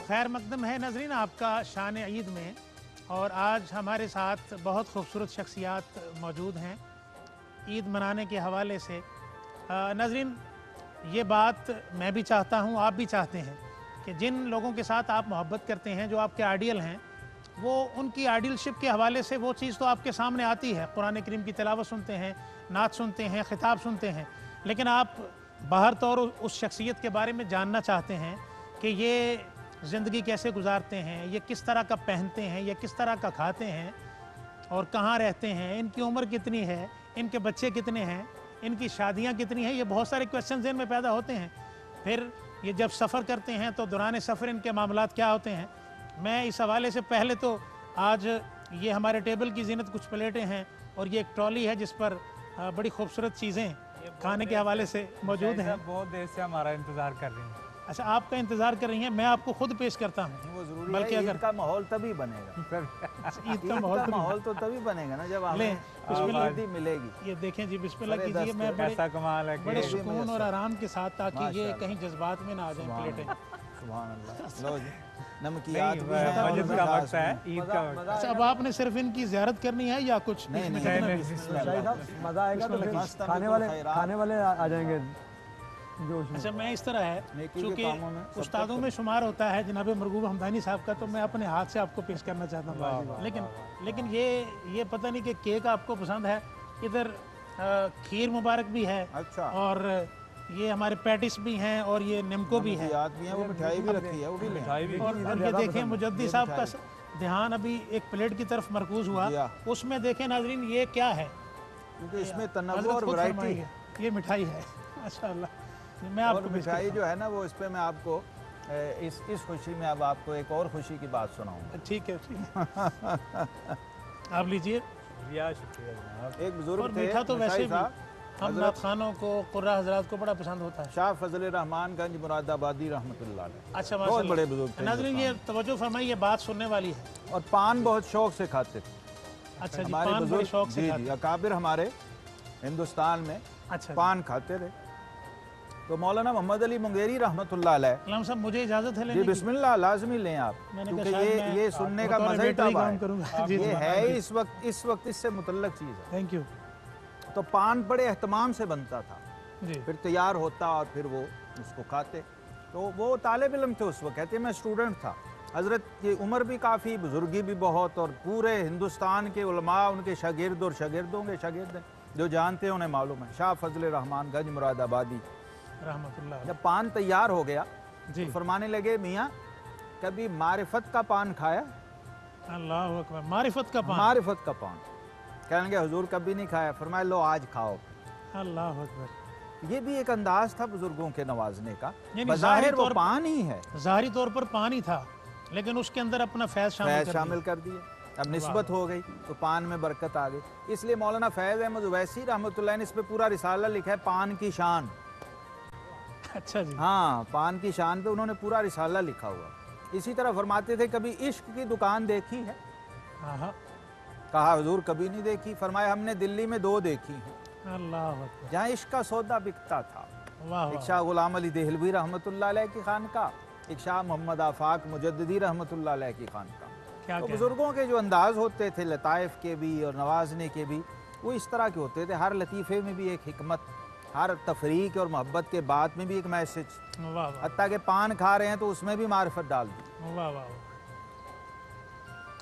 खैर मकदम है नाज़रीन आपका शान ईद में। और आज हमारे साथ बहुत खूबसूरत शख्सियात मौजूद हैं ईद मनाने के हवाले से। नाज़रीन, ये बात मैं भी चाहता हूँ, आप भी चाहते हैं कि जिन लोगों के साथ आप मोहब्बत करते हैं, जो आपके आइडियल हैं, वो उनकी आइडियलशिप के हवाले से वो चीज़ तो आपके सामने आती है। कुरान करीम की तिलावत सुनते हैं, नात सुनते हैं, खिताब सुनते हैं, लेकिन आप बाहर तौर उस शख्सियत के बारे में जानना चाहते हैं कि ये ज़िंदगी कैसे गुजारते हैं, ये किस तरह का पहनते हैं, ये किस तरह का खाते हैं और कहाँ रहते हैं, इनकी उम्र कितनी है, इनके बच्चे कितने हैं, इनकी शादियाँ कितनी हैं। ये बहुत सारे क्वेश्चन ज़हन में पैदा होते हैं। फिर ये जब सफ़र करते हैं तो दौरान सफ़र इनके मामलात क्या होते हैं। मैं इस हवाले से पहले तो आज ये हमारे टेबल की ज़ीनत कुछ प्लेटें हैं और ये एक ट्रॉली है जिस पर बड़ी खूबसूरत चीज़ें खाने के हवाले से मौजूद हैं। बहुत देर से हमारा इंतज़ार कर रही हैं। अच्छा, आपका इंतज़ार कर रही हैं, मैं आपको खुद पेश करता हूँ। वो जरूरी बल्कि है, अगर ईद का माहौल तभी बनेगा। ईद का माहौल तो तभी बनेगा ना जब ले आज़ादी मिलेगी। ये देखें जी, बिस्मिल्लाह कीजिए। मैं बड़े सुकून और आराम के साथ, ताकि ये कहीं जज्बात में ना आ जाए प्लेटें। सुभान अल्लाह। लो जी, नमकीयात भी हैं और मस्जिद का वक्त है, ईद का वक्त। अच्छा, अब आपने सिर्फ इनकी ज़ियारत करनी है या कुछ? नहीं, मजा आएगा तो फिर खाने वाले आ जाएंगे। अच्छा, मैं इस तरह है, चूँकि उस्तादों में शुमार होता है जनाब मरगूब हमदानी साहब का, तो मैं अपने हाथ से आपको पेश करना चाहता हूँ। लेकिन ये पता नहीं कि केक आपको पसंद है। इधर खीर मुबारक भी है। अच्छा। और ये हमारे पैटिस भी हैं और ये निमको भी है, वो मिठाई भी रखी है, वो भी लें। और ये देखें मुजद्दी साहब का ध्यान अभी एक प्लेट की तरफ मरकूज हुआ, उसमें देखें नाजरीन ये क्या है, क्योंकि इसमें तनव्वुर और वैरायटी है। ये मिठाई है माशाअल्लाह। मैं आपको मिठाई जो है ना, वो इस पे मैं आपको इस खुशी में अब आपको एक और खुशी की बात सुनाऊंगा। ठीक है आप लीजिए। एक बुजुर्ग थे, मीठा तो वैसे भी हम नात खानों को, कुर्रा हजरात को बड़ा पसंद होता है। शाह फजल रहमान गंज मुरादाबादी रहमतुल्लाह अलैह। अच्छा, बहुत बड़े बुजुर्ग थे। नाज़रीन, ये तवज्जो फरमाइए, ये बात सुनने वाली है। और पान बहुत शौक से खाते थे। अच्छा जी, हमारे पान बड़े शौक से जी, अकाबिर हमारे हिंदुस्तान में अच्छा पान खाते थे। तो मौलाना मोहम्मद अली मुंगेरी रहमतुल्लाह अलैह। इमाम साहब, मुझे इजाज़त है जी बिस्मिल्लाह, लाजमी लें आप, क्योंकि ये सुनने का मजा ही तब आया। ये है इस वक्त इससे मुतल्लक चीज़ है। Thank you. तो पान बड़े एहतमाम से बनता था जी। फिर तैयार होता और फिर वो उसको खाते। तो वो तालिब इल्म थे उस वक्त, कहते मैं स्टूडेंट था। हज़रत की उम्र भी काफ़ी, बुजुर्गी भी बहुत, और पूरे हिंदुस्तान के उलमा उनके शागिर्द और शागिर्दों के शागिर्द हैं, जो जानते हैं उन्हें मालूम है। शाह फजल रहमान गंज मुरादाबादी रहमतुल्लाह। जब पान तैयार हो गया जी, तो फरमाने लगे, मियाँ कभी मारिफत का पान खाया? अल्लाह अकबर, मारिफत का पान। मारिफत का पान। कहने लगे हुजूर कभी नहीं खाया। फरमाया लो आज खाओ। अल्लाह अकबर। ये भी एक अंदाज था बुजुर्गों के नवाजने का। यानी बज़ाहिर वो पान ही है, ज़ाहिरी तौर पर पान ही था, लेकिन उसके अंदर अपना फैज़ शामिल कर दिया। अब निस्बत हो गई तो पान में बरकत आ गई। इसलिए मौलाना फैज़ अहमद उवैसी रहमतुल्लाह ने इस पे पूरा रिसाला लिखा है, पान की शान। अच्छा जी। हाँ, पान की शान पे उन्होंने पूरा रिसाला लिखा हुआ। इसी तरह फरमाते थे, कभी इश्क की दुकान देखी है? हाँ। कहा हुजूर कभी नहीं देखी। फरमाया हमने दिल्ली में 2 देखी हैं, अल्लाह, जहाँ इश्क का सौदा बिकता था। वाह। एक शाह गुलाम अली देहलवी रहमतुल्लाह अलैह की खानका, एक शाह मोहम्मद आफाक मुजद्दिदी रहमतुल्लाह अलैह की खानका। तो बुजुर्गों के जो अंदाज होते थे लताइफ के भी और नवाजने के भी, वो इस तरह के होते थे। हर लतीफ़े में भी एक हिकमत, हर तफरीक और मोहब्बत के बाद में भी एक मैसेज। हत्ता के पान खा रहे हैं तो उसमें भी मारिफत डाल दी। वाह वाह।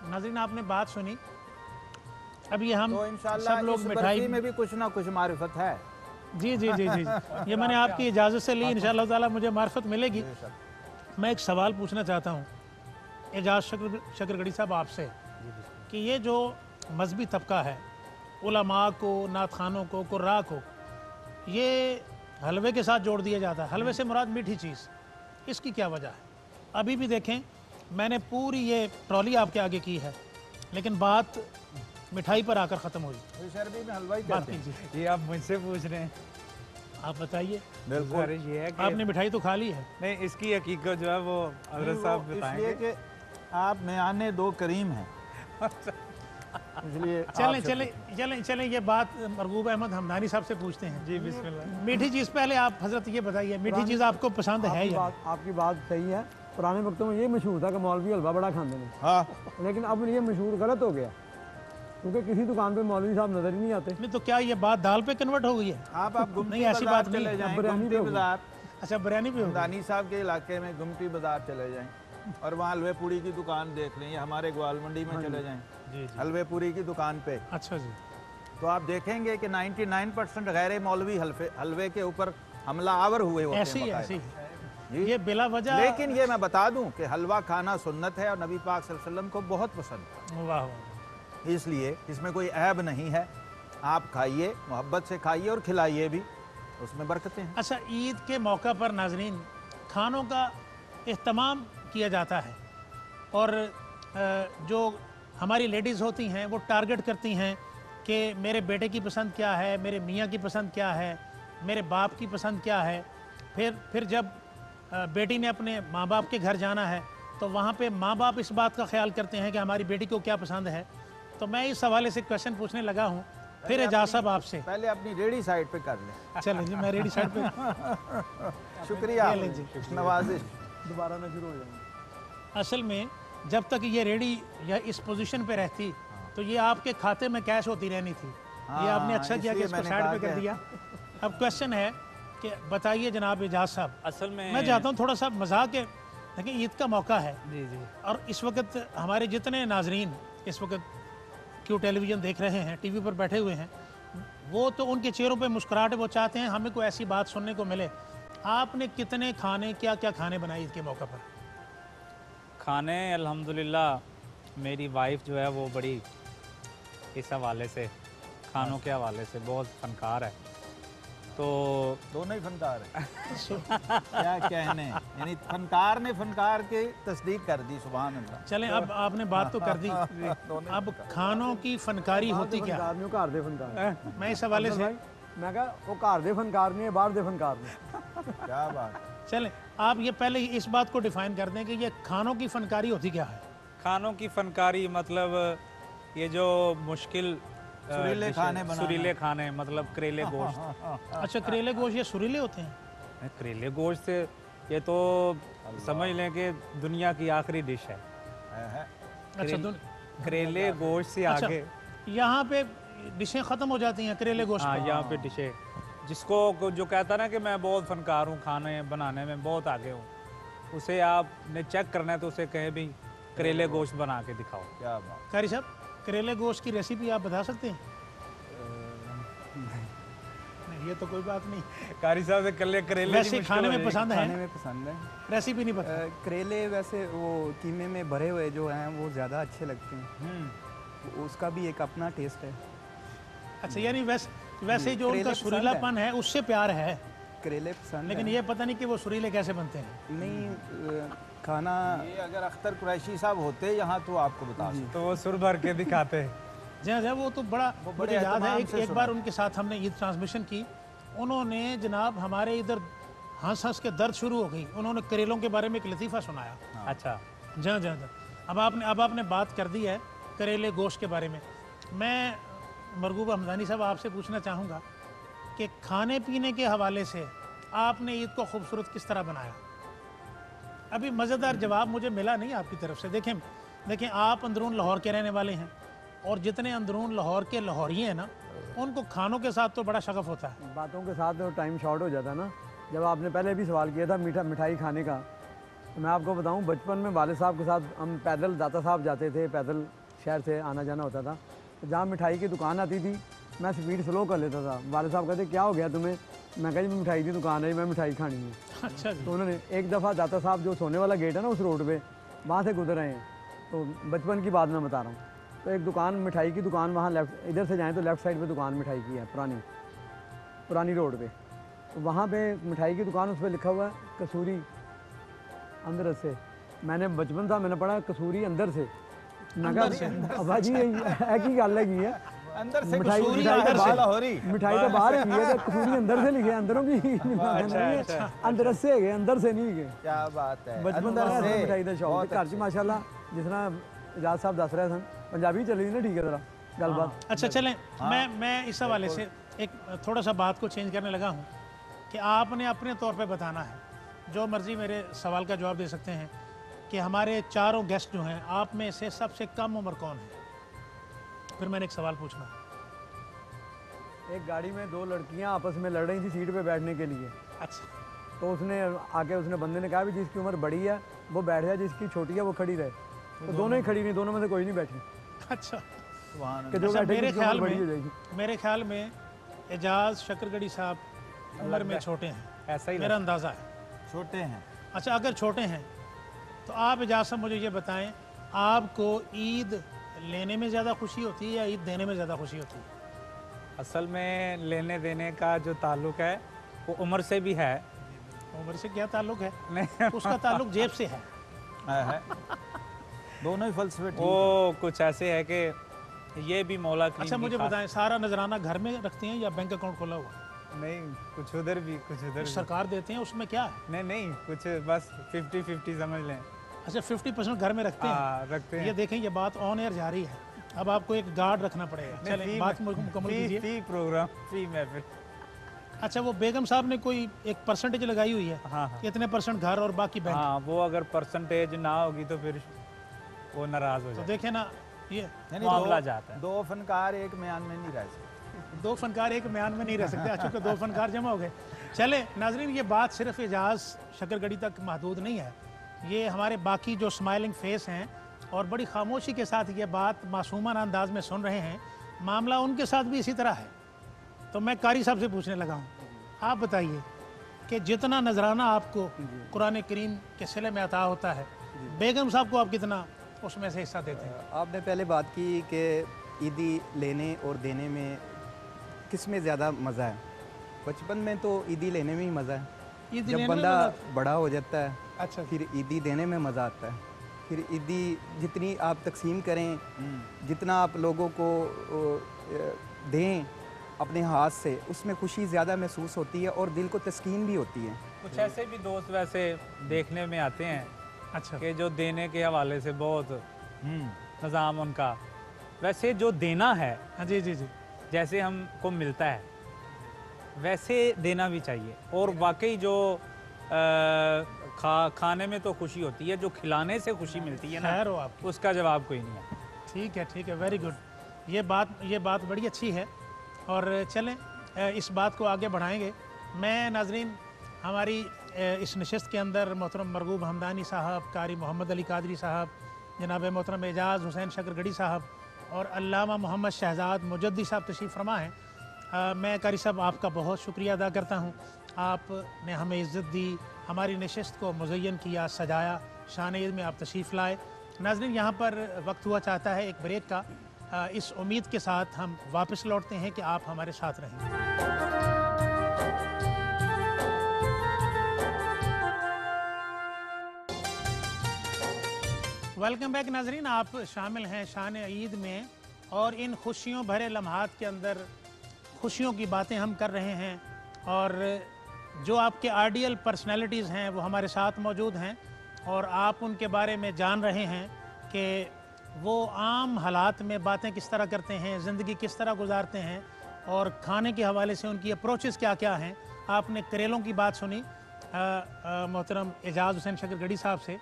नाज़रीन, आपने बात सुनी। अब ये हम तो इंशाअल्लाह सब लोग इस मिठाई में भी कुछ ना कुछ मारिफत है। जी जी जी जी, ये मैंने आपकी इजाज़त से ली, इंशाअल्लाह ताला मुझे मारिफत मिलेगी। मैं एक सवाल पूछना चाहता हूँ एजाज शकरगढ़ी साहब आपसे, कि ये जो मजहबी तबका है, उलमा को, नात खानों को, कुर्रा को, ये हलवे के साथ जोड़ दिया जाता है। हलवे से मुराद मीठी चीज़, इसकी क्या वजह है? अभी भी देखें, मैंने पूरी ये ट्रॉली आपके आगे की है, लेकिन बात मिठाई पर आकर ख़त्म हुई। में हलवाई कहते हैं। ये आप मुझसे पूछ रहे हैं, आप बताइए। बिल्कुल, ये है कि आपने मिठाई तो खा ली है। नहीं, इसकी हकीकत जो है वो हज़रत साहब बताएंगे। इसलिए कि आप मेयाने 2 करीम हैं, इसलिए चलें ये बात मरगूब अहमद हमदानी साहब से पूछते हैं। जी बिस्मिल्लाह। मीठी चीज़ पहले आप हजरत ये बताइए, मीठी चीज़ आपको पसंद है या? आपकी बात सही है। पुराने वक्तों में ये मशहूर था कि मौलवी हलवा बड़ा खाते हैं। हाँ, लेकिन अब ये मशहूर गलत हो गया, क्योंकि किसी दुकान पे मौलवी साहब नजर ही नहीं आते। नहीं तो क्या ये बात दाल पे कन्वर्ट हो गई है? आप गुमटी नहीं, ऐसी बाजार बात नहीं चले है। जाएं, बिरयानी गुमटी पे होगी। बाजार, अच्छा बिरयानी भी होगी। दानी साहब के इलाके में गुमटी बाजार चले जाएं और वहाँ हलवे पूरी की दुकान देख लें, या हमारे ग्वाल मंडी में चले जाएं जी जी। हलवे पूरी की दुकान पे, अच्छा जी। तो आप देखेंगे कि 99% गैर मौलवी हलवे के ऊपर हमला आवर हुए होते ऐसी हैं ही बाकायदा। ऐसी ही। जी। ये बिला वजह। लेकिन ये मैं बता दूं कि हलवा खाना सुन्नत है और नबी पाक सल्लल्लाहु अलैहि वसल्लम को बहुत पसंद वाह वाह। है, इसलिए इसमें कोई ऐब नहीं है। आप खाइए, मोहब्बत से खाइए और खिलाइए भी, उसमें बरकतें हैं। अच्छा, ईद के मौका पर नाजरीन खानों का इह्तमाम किया जाता है और जो हमारी लेडीज़ होती हैं वो टारगेट करती हैं कि मेरे बेटे की पसंद क्या है, मेरे मियाँ की पसंद क्या है, मेरे बाप की पसंद क्या है। फिर जब बेटी ने अपने माँ बाप के घर जाना है तो वहाँ पे माँ बाप इस बात का ख्याल करते हैं कि हमारी बेटी को क्या पसंद है। तो मैं इस हवाले से क्वेश्चन पूछने लगा हूँ, फिर एजाज साहब आपसे। पहले अपनी रेडी साइड पे कर लें। चलें जी, मैं रेडी साइड पे। शुक्रिया, ले जी। नवाजिश। दोबारा ना शुरू हो जाएंगे। असल में जब तक ये रेडी या इस पोजीशन पे रहती तो ये आपके खाते में कैश होती रहनी थी। ये आपने अच्छा किया कि इसलिए इसको मैंने साइड कहा पे कर कि- दिया। अब क्वेश्चन है कि बताइए जनाब एजाज साहब, असल में मैं चाहता हूँ थोड़ा सा मजाक है, लेकिन ईद का मौका है जी जी। और इस वक्त हमारे जितने नाजरीन इस वक्त क्यों टेलीविज़न देख रहे हैं, टीवी पर बैठे हुए हैं, वो तो उनके चेहरों पे मुस्कुराहट है, वो चाहते हैं हमें कोई ऐसी बात सुनने को मिले। आपने कितने खाने, क्या क्या खाने बनाए ईद के मौका पर? खाने अल्हम्दुलिल्लाह मेरी वाइफ जो है वो बड़ी इस हवाले से, खानों के हवाले से बहुत फनकार है। तो दोनों ही फनकार है। क्या कहने, यानी फनकार ने फनकार की तस्दीक कर दी, सुभान अल्लाह। चलें, अब आपने बात तो कर दी, दोनों अब खानों की फनकारी होती क्या? फनकार नहीं, घर दे फनकार। मैं इस हवाले से मैं कहा वो घर दे फनकार नहीं है, बाहर दे फनकार नहीं। क्या बात। चलें, आप ये पहले इस बात को डिफाइन कर दें कि ये खानों की फनकारी होती क्या है? खानों की फनकारी मतलब ये जो मुश्किल सुरीले खाने बनाना। सुरीले खाने मतलब करेले गोश्त। अच्छा, करेले गोश्त ये सुरीले होते हैं? करेले गोश्त से ये तो समझ लें कि दुनिया की आखिरी डिश है। अच्छा, करेले गोश्त से अच्छा, आगे यहाँ पे डिशें ख़त्म हो जाती हैं करेले गोश्त हाँ, पर। यहाँ पे डिशें, जिसको जो कहता ना कि मैं बहुत फनकार हूँ, खाने बनाने में बहुत आगे हूँ, उसे आपने चेक करना है तो उसे कहे भी करेले गोश्त बना के दिखाओ। क्या बात। कारी साहब, करेले गोश्त की रेसिपी आप बता सकते हैं? नहीं, ये तो कोई बात नहीं। कारी साहब से करेले वैसे खाने में पसंद खाने है, में पसंद है। रेसिपी नहीं पता। करेले वैसे वो कीमे में भरे हुए जो हैं वो ज़्यादा अच्छे लगते हैं। उसका भी एक अपना टेस्ट है। अच्छा, यानी वैसे जो करेले उनका पसंद सुरीलापन है उससे प्यार है, करेले पसंद लेकिन है। ये पता नहीं कि वो सुरीले कैसे बनते हैं। नहीं खाना ये अगर अख्तर कुरैशी साहब होते यहाँ तो आपको बता सकते। तो वो सुर भर के दिखाते हैं। जी हाँ, वो तो बड़ा बड़े मुझे याद है। एहतमाम से एक बार उनके साथ हमने ईद ट्रांसमिशन की, उन्होंने जनाब हमारे इधर हंस हंस के दर्द शुरू हो गई, उन्होंने करेलों के बारे में एक लतीफ़ा सुनाया। अच्छा, जहाँ जहाँ जहाँ अब आपने बात कर दी है करेले गोश्त के बारे में। मैं मरगूब हमदानी साहब आपसे पूछना चाहूँगा कि खाने पीने के हवाले से आपने ईद को खूबसूरत किस तरह बनाया? अभी मज़ेदार जवाब मुझे मिला नहीं आपकी तरफ से। देखें आप अंदरून लाहौर के रहने वाले हैं और जितने अंदरून लाहौर के लाहौरी हैं ना, उनको खानों के साथ तो बड़ा शगफ होता है। बातों के साथ तो टाइम शॉर्ट हो जाता है ना। जब आपने पहले भी सवाल किया था मिठाई खाने का, तो मैं आपको बताऊं बचपन में वालिद साहब के साथ हम पैदल दाता साहब जाते थे, पैदल शहर से आना जाना होता था। तो जहाँ मिठाई की दुकान आती थी मैं स्पीड स्लो कर लेता था। वालिद साहब कहते क्या हो गया तुम्हें? मैं कहा जी मिठाई की दुकान है, मैं मिठाई खानी है। अच्छा जी। तो उन्होंने एक दफ़ा दाता साहब जो सोने वाला गेट है ना उस रोड पे, वहाँ से गुजर रहे हैं, तो बचपन की बात मैं बता रहा हूँ। तो एक दुकान, मिठाई की दुकान वहाँ लेफ्ट, इधर से जाएँ तो लेफ़्ट साइड पे दुकान मिठाई की है, पुरानी रोड पे। तो वहाँ पे मिठाई की दुकान, उस पर लिखा हुआ है कसूरी अंदर से। मैंने बचपन था, मैंने पढ़ा कसूरी अंदर से। मैं कहा भाजी है की गल है अंदर से मिठाई कसूरी मिठाई अंदर तो से बाहर लाहौरी। मिठाई तो बाहर की है, तो कसूरी अंदर से लिखे, अंदरों की अंदर से गए, अंदर से नहीं गए। क्या बात है। बचपन का अंदर से मिठाई का शौक बहुत घर च माशाल्लाह। जिस तरह एजाज साहब दस रहे सन, पंजाबी चली ना ठीक है जरा गलबात। अच्छा चलें, मैं इस हवाले से एक थोड़ा सा बात को चेंज करने लगा हूँ कि आपने अपने तौर पे बताना है, जो मर्ज़ी मेरे सवाल का जवाब दे सकते हैं कि हमारे चारों गेस्ट जो हैं, आप में से सबसे कम उम्र कौन है? फिर मैंने एक सवाल पूछना। एक गाड़ी में 2 लड़कियां आपस में लड़ रही थी सीट पे बैठने के लिए। अच्छा, तो उसने बंदे ने कहा भी जिसकी उम्र बड़ी है वो बैठ जाए, जिसकी छोटी है वो खड़ी रहे। तो दोनों ही खड़ी नहीं, दोनों में से कोई नहीं बैठी। अच्छा। कि जो अच्छा, बैठे मेरे जिसकी उम्र ख्याल बड़ी हो में जाएगी। एजाज शकरगढ़ी साहब उम्र में छोटे हैं, ऐसा ही मेरा अंदाज़ा है। छोटे हैं। अच्छा, अगर छोटे हैं तो आप एजाज साहब मुझे ये बताएं, आपको ईद लेने में ज़्यादा खुशी होती है या ईद देने में ज़्यादा खुशी होती है? असल में लेने देने का जो ताल्लुक है वो उम्र से भी है। उम्र से क्या ताल्लुक है? नहीं उसका ताल्लुक जेब से है। है। दोनों ही फलसफे ठीक वो कुछ ऐसे है कि ये भी मौला की अच्छा, मुझे बताएं, सारा नजराना घर में रखती हैं या बैंक अकाउंट खोला हुआ? नहीं, कुछ उधर भी कुछ उधर भी। सरकार देते हैं, उसमें क्या है? नहीं नहीं, कुछ बस 50-50 समझ लें। अच्छा, 50% घर में रखते हैं। रखते हैं। ये देखें, ये बात ऑन एयर जा रही है, अब आपको एक गार्ड रखना पड़ेगा। चलें, बात मुकम्मल कीजिए। फी प्रोग्राम, फी महफिल। अच्छा, वो बेगम साहब ने कोई एक परसेंटेज लगाई हुई है? हाँ हाँ इतने % घर और बाकी बैंक। हाँ, वो अगर परसेंटेज ना होगी तो फिर वो नाराज हो तो जाए। देखें ना, ये मामला जाता है। 2 फनकार एक म्यान में नहीं रह सकते। 2 फनकार एक म्यान में नहीं रह सकते। चूँकि 2 फनकार जमा हो गए। चले नाजरीन, ये बात सिर्फ एजाज शकरगढ़ी तक महदूद नहीं है, ये हमारे बाकी जो स्माइलिंग फेस हैं और बड़ी खामोशी के साथ ये बात मासूमाना अंदाज में सुन रहे हैं, मामला उनके साथ भी इसी तरह है। तो मैं कारी साहब से पूछने लगा हूँ, आप बताइए कि जितना नजराना आपको कुरान करीम के सिले में अता होता है, बेगम साहब को आप कितना उसमें से हिस्सा देते हैं? आपने पहले बात की कि ईदी लेने और देने में किस में ज़्यादा मज़ा है। बचपन में तो ईदी लेने में ही मज़ा है। ईदी जब लेने में बंदा मज़ा- बड़ा हो जाता है अच्छा, फिर ईदी देने में मज़ा आता है। फिर ईदी जितनी आप तकसीम करें, जितना आप लोगों को दें अपने हाथ से, उसमें खुशी ज़्यादा महसूस होती है और दिल को तस्कीन भी होती है। कुछ ऐसे भी दोस्त वैसे देखने में आते हैं अच्छा, कि जो देने के हवाले से बहुत निज़ाम उनका, वैसे जो देना है हाँ जी जी जी, जैसे हमको मिलता है वैसे देना भी चाहिए। और वाकई जो खाने में तो खुशी होती है, जो खिलाने से खुशी मिलती है ना, खैर हो आप। उसका जवाब कोई नहीं है। ठीक है, वेरी गुड। ये बात बड़ी अच्छी है और चलें इस बात को आगे बढ़ाएंगे। मैं नाजरीन, हमारी इस नशिस्त के अंदर मोहतरम मरगूब हमदानी साहब, कारी मोहम्मद अली कादरी साहब, जनाब मोहतरम एजाज हुसैन शकरगढ़ी साहब और अल्लामा मोहम्मद शहजाद मुजद्दी साहब तशरीफ़ फरमा हैं। मैं कारी साहब आपका बहुत शुक्रिया अदा करता हूँ। आपने हमें इज़्ज़त दी, हमारी नशिस्त को मुज़य्यन किया, सजाया, शान ईद में आप तशरीफ़ लाए। नाज़रीन, यहाँ पर वक्त हुआ चाहता है एक ब्रेक का। इस उम्मीद के साथ हम वापस लौटते हैं कि आप हमारे साथ रहें। वेलकम बैक नाजरीन, आप शामिल हैं शान ईद में और इन खुशियों भरे लम्हात के अंदर खुशियों की बातें हम कर रहे हैं और जो आपके आइडियल पर्सनैलिटीज़ हैं वो हमारे साथ मौजूद हैं और आप उनके बारे में जान रहे हैं कि वो आम हालात में बातें किस तरह करते हैं, ज़िंदगी किस तरह गुजारते हैं और खाने के हवाले से उनकी अप्रोचेस क्या क्या हैं। आपने करेलों की बात सुनी मोहतरम एजाज हुसैन शकरगढ़ी साहब से।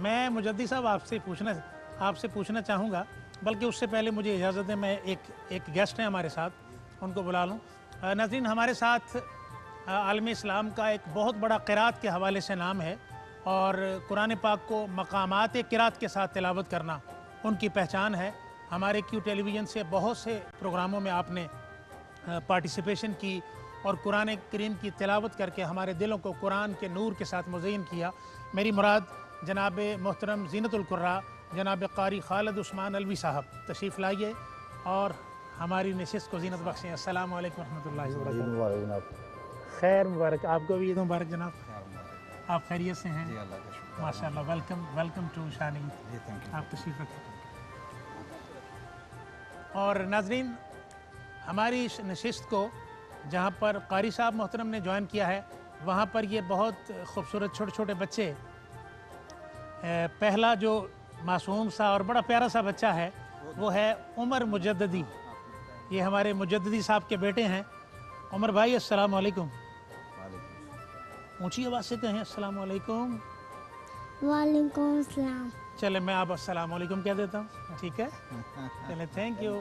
मैं मुजद्दी साहब आपसे पूछना चाहूँगा, बल्कि उससे पहले मुझे इजाज़त दें, मैं एक गेस्ट हैं हमारे साथ, उनको बुला लूँ। नाज़रीन, हमारे साथ आलम इस्लाम का एक बहुत बड़ा क़िरात के हवाले से नाम है और कुरान पाक को मकामात क़िरात के साथ तिलावत करना उनकी पहचान है। हमारे क्यू टेलीविज़न से बहुत से प्रोग्रामों में आपने पार्टिसिपेशन की और कुरान करीम की तिलावत करके हमारे दिलों को कुरान के नूर के साथ मुज़य्यन किया। मेरी मुराद जनाब मोहतरम ज़ीनतुल कुर्रा जनाब कारी खालिद उस्मान अलवी साहब तशरीफ़ लाइए और हमारी नशिस्त को ज़ीनत बख्शें। अस्सलाम वालेकुम रहमतुल्लाहि व बरकातहू। खैर मुबारक, आपको भी ईद मुबारक जनाब। आप खैरियत से हैं? माशाल्लाह, वेलकम टू शान ईद। आप तशरीफ़ रखें। और नाजरीन, हमारी इस नशिस्त को जहाँ पर कारी साहब मोहतरम ने ज्वाइन किया है, वहाँ पर ये बहुत खूबसूरत छोटे छोटे बच्चे, पहला जो मासूम सा और बड़ा प्यारा सा बच्चा है वो है उमर मुजद्दी। ये हमारे मुजद्दी साहब के बेटे हैं। उमर भाई, अस्सलाम वालेकुम। ऊंची आवाज़ से कहें अस्सलाम वालेकुम। वालेकुम अस्सलाम। चले मैं आप अस्सलाम वालेकुम कह देता हूँ, ठीक है। चले थैंक यू।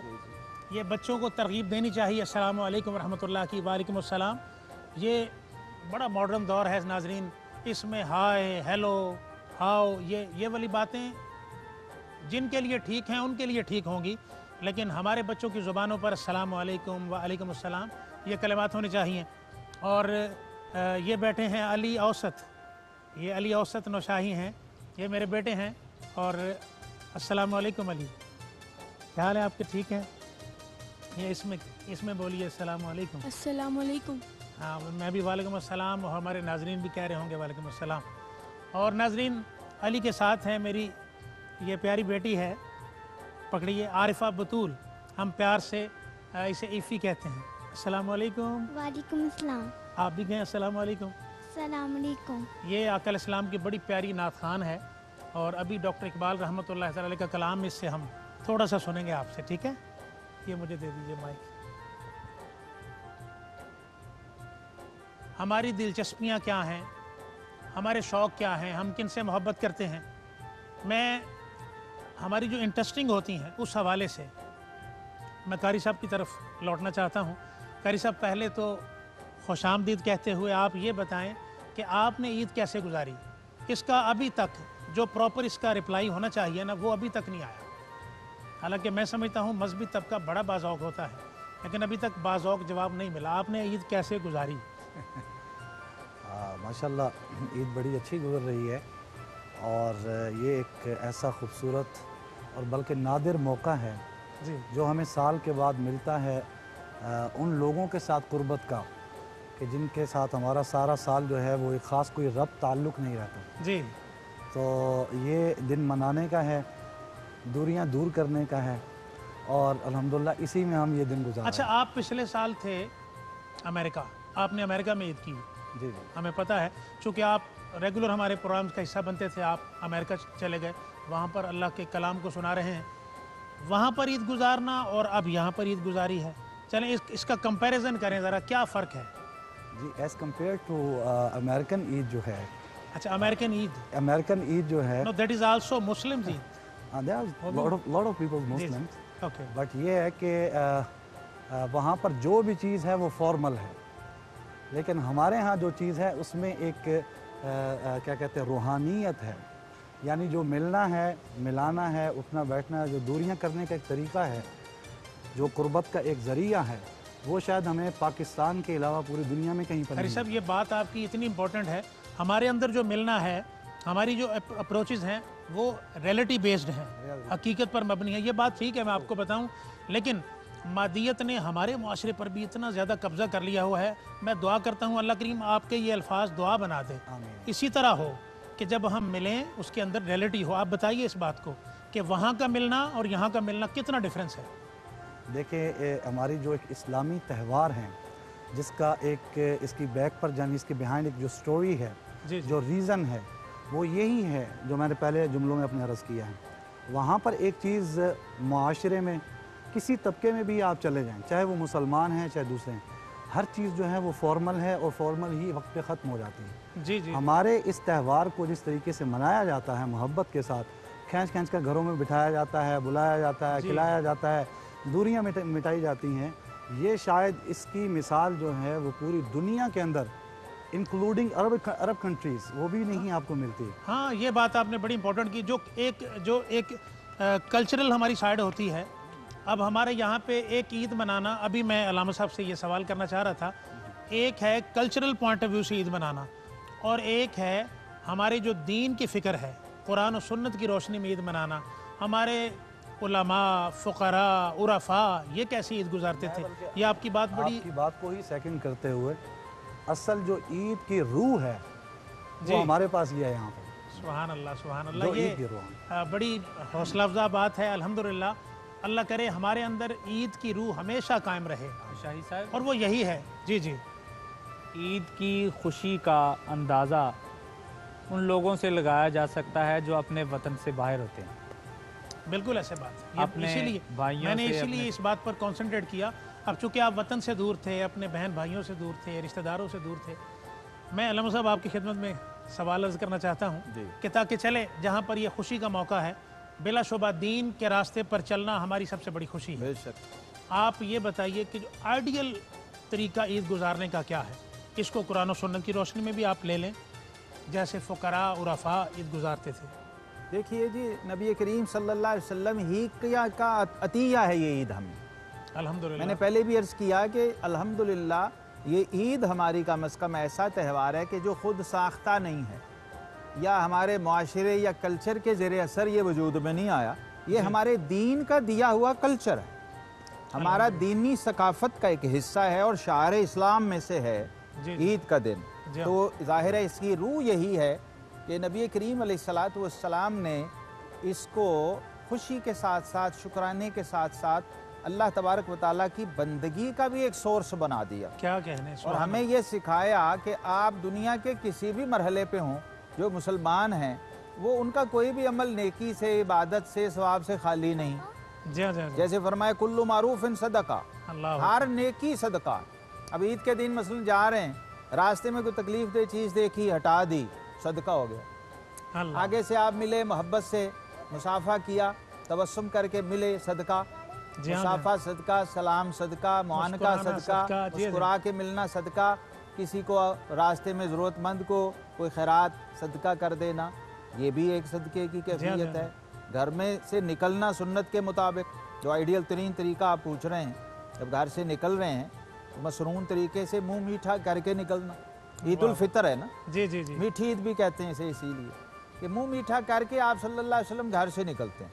ये बच्चों को तरगीब देनी चाहिए अस्सलाम वालेकुम रहमतुल्लाह की। वालेकुम अस्सलाम। ये बड़ा मॉडर्न दौर है नाजरीन, इसमें हाय हेलो हाउ ये वाली बातें जिनके लिए ठीक हैं उनके लिए ठीक होंगी, लेकिन हमारे बच्चों की ज़ुबानों पर अस्सलाम वालेकुम वालेकुम अस्सलाम ये कलिमात होने चाहिए। और ये बैठे हैं अली औसत, ये अली औसत नौशाही हैं, ये मेरे बेटे हैं। और अस्सलाम वालेकुम अली, क्या हाल है आपके? ठीक हैं? ये इसमें बोलिए अस्सलाम वालेकुम। अस्सलाम वालेकुम। हाँ मैं भी वालेकुम अस्सलाम, और हमारे नाजरीन भी कह रहे होंगे वालेकुम अस्सलाम। और नाजरीन अली के साथ हैं मेरी ये प्यारी बेटी है, पकड़िए, आरिफा बतूल, हम प्यार से इसे ईफ़ी कहते हैं। अस्सलाम वालेकुम। वालेकुम अस्सलाम। आप भी कहें अस्सलाम वालेकुम। अस्सलाम वालेकुम। ये आकल इस्लाम की बड़ी प्यारी नात खान है, और अभी डॉक्टर इकबाल रहमतुल्लाह अलैह का कलाम इससे हम थोड़ा सा सुनेंगे आपसे, ठीक है। ये मुझे दे दीजिए माइक। हमारी दिलचस्पियाँ क्या हैं, हमारे शौक़ क्या हैं, हम किन से मोहब्बत करते हैं, मैं हमारी जो इंटरेस्टिंग होती हैं उस हवाले से मैं कारी साहब की तरफ लौटना चाहता हूँ। कारी साहब, पहले तो खुशामदीद कहते हुए आप ये बताएं कि आपने ईद कैसे गुजारी। इसका अभी तक जो प्रॉपर इसका रिप्लाई होना चाहिए ना, वो अभी तक नहीं आया। हालांकि मैं समझता हूँ मजहबी तबका बड़ा बाज़ौक़ होता है, लेकिन अभी तक बाज़ौक़ जवाब नहीं मिला। आपने ईद कैसे गुजारी? माशाल्लाह ईद बड़ी अच्छी गुजर रही है, और ये एक ऐसा खूबसूरत और बल्कि नादिर मौका है जी, जो हमें साल के बाद मिलता है उन लोगों के साथ कुर्बत का कि जिनके साथ हमारा सारा साल जो है वो एक ख़ास कोई रब्त ताल्लुक़ नहीं रहता जी। तो ये दिन मनाने का है, दूरियां दूर करने का है, और अल्हम्दुलिल्लाह इसी में हम ये दिन गुजारे। अच्छा, आप पिछले साल थे अमेरिका, आपने अमेरिका में ईद की? जी जी, हमें पता है, चूँकि आप रेगुलर हमारे प्रोग्राम्स का हिस्सा बनते थे, आप अमेरिका चले गए, वहाँ पर अल्लाह के कलाम को सुना रहे हैं। वहाँ पर ईद गुजारना और अब यहाँ पर ईद गुजारी है, चलें इसका कंपैरिजन करें ज़रा, क्या फ़र्क है? जी, as compare to American Eid जो है, अच्छा, अमेरिकन ईद जो है, no that is also Muslim Eid. Lot of people Muslim, okay, but ये है कि वहाँ पर जो भी चीज़ है वो फॉर्मल है, लेकिन हमारे यहाँ जो चीज़ है उसमें एक क्या कहते हैं रूहानियत है, यानी जो मिलना है, मिलाना है, उठना बैठना है, जो दूरियां करने का एक तरीक़ा है, जो कुर्बत का एक ज़रिया है, वो शायद हमें पाकिस्तान के अलावा पूरी दुनिया में कहीं पर नहीं। साहब, ये बात आपकी इतनी इम्पोर्टेंट है। हमारे अंदर जो मिलना है, हमारी जो अप्रोचेज़ हैं वो रियलिटी बेस्ड हैं, हकीकत पर मबनी है। ये बात ठीक है, मैं आपको बताऊं, लेकिन मादियत ने हमारे मुआशरे पर भी इतना ज़्यादा कब्ज़ा कर लिया हुआ है। मैं दुआ करता हूँ अल्लाह करीम आपके ये अल्फाज दुआ बना दे, इसी तरह हो कि जब हम मिलें उसके अंदर रियलिटी हो। आप बताइए इस बात को कि वहाँ का मिलना और यहाँ का मिलना कितना डिफरेंस है। देखिए, हमारी जो एक इस्लामी त्यौहार हैं, जिसका एक इसकी बैक पर जानी, इसके बिहाइंड एक जो स्टोरी है, जो रीज़न है, वो यही है जो मैंने पहले जुमलों में अपने अर्ज़ किया है। वहाँ पर एक चीज़ मुआशरे में किसी तबके में भी आप चले जाएं, चाहे वो मुसलमान हैं चाहे दूसरे हैं, हर चीज़ जो है वो फॉर्मल है और फॉर्मल ही वक्त पे ख़त्म हो जाती है। जी जी। हमारे इस त्यौहार को जिस तरीके से मनाया जाता है, मोहब्बत के साथ खींच खींच कर घरों में बिठाया जाता है, बुलाया जाता है, खिलाया जाता है, दूरियां मिटाई जाती हैं, ये शायद इसकी मिसाल जो है वो पूरी दुनिया के अंदर इंक्लूडिंग अरब कंट्रीज़ वो भी नहीं आपको मिलती। हाँ, ये बात आपने बड़ी इंपॉर्टेंट की। जो एक कल्चरल हमारी साइड होती है, अब हमारे यहाँ पे एक ईद मनाना, अभी मैं अलामा साहब से ये सवाल करना चाह रहा था, एक है कल्चरल पॉइंट ऑफ व्यू से ईद मनाना, और एक है हमारे जो दीन की फ़िक्र है, कुरान और सुन्नत की रोशनी में ईद मनाना। हमारे उलमा, फ़ुक़रा, उरफ़ा ये कैसी ईद गुजारते थे, ये आपकी बात बड़ी, आपकी बात को ही सेकंड करते हुए, असल जो ईद की रूह है वो हमारे पास ये है यहाँ पर। सुभान अल्लाह, सुभान अल्लाह। ये बड़ी हौसला अफ़ज़ा बात है। अल्हम्दुलिल्लाह, अल्लाह करे हमारे अंदर ईद की रूह हमेशा कायम रहे शाही साहब, और वो यही है। जी जी। ईद की खुशी का अंदाज़ा उन लोगों से लगाया जा सकता है जो अपने वतन से बाहर होते हैं। बिल्कुल ऐसे बात, इसीलिए मैंने इस बात पर कंसंट्रेट किया। अब चूँकि आप वतन से दूर थे, अपने बहन भाइयों से दूर थे, रिश्तेदारों से दूर थे, मैं अल्लामा साहब आपकी खिदमत में सवाल अर्ज करना चाहता हूँ कि ताकि चले जहाँ पर यह खुशी का मौका है, बिलाशुबा दीन के रास्ते पर चलना हमारी सबसे बड़ी खुशी है। आप ये बताइए कि जो आइडियल तरीका ईद गुजारने का क्या है, इसको कुरान और सुन्नत की रोशनी में भी आप ले लें, जैसे फ़ुकरा उरफा ईद गुजारते थे। देखिए जी, नबी करीम सल्लल्लाहु अलैहि वसल्लम ही का अतिया है ये ईद हमें। अल्हम्दुलिल्लाह। मैंने पहले भी अर्ज़ किया कि अल्हम्दुलिल्लाह ये ईद हमारी कम अज़ कम ऐसा त्यौहार है कि जो ख़ुद साख्ता नहीं है या हमारे माशरे या कल्चर के ज़ेरे असर ये वजूद में नहीं आया, ये हमारे दीन का दिया हुआ कल्चर है, हमारा दीनी सकाफ़त का एक हिस्सा है और शार इस्लाम में से है ईद का दिन। तो ज़ाहिर है इसकी रूह यही है कि नबी करीम अलैहिस्सलातु वस्सलाम ने इसको खुशी के साथ साथ, शुक्राने के साथ साथ अल्लाह तबारक व तआला की बंदगी का भी एक सोर्स बना दिया। क्या कहने, और हमें ये सिखाया कि आप दुनिया के किसी भी मरहले पे हों, जो मुसलमान हैं वो उनका कोई भी अमल नेकी से, इबादत से, सवाब से खाली नहीं। जैसे फरमाया कुल्लु मारूफिन सदका, हर नेकी सदका। अब ईद के दिन मसलन जा रहे हैं, रास्ते में कोई तकलीफ दे चीज़ देखी, हटा दी, सदका हो गया। आगे से आप मिले, मोहब्बत से मुसाफा किया, तबस्सुम करके मिले, सदका। मुसाफा सदका, सलाम सदका, मुआनका सदका, मुस्कुरा के मिलना सदका, किसी को रास्ते में ज़रूरतमंद को कोई खैरात सदका कर देना, ये भी एक सदक़े की कैफियत है। घर में से निकलना सुन्नत के मुताबिक, जो आइडियल तरीन तरीका आप पूछ रहे हैं, जब घर से निकल रहे हैं तो मसरून तरीके से मुंह मीठा करके निकलना। ईद उल फितर है ना, जी जी जी, मीठी ईद भी कहते हैं इसे इसीलिए कि मुंह मीठा करके आप सल्लल्लाहु अलैहि वसल्लम घर से निकलते हैं।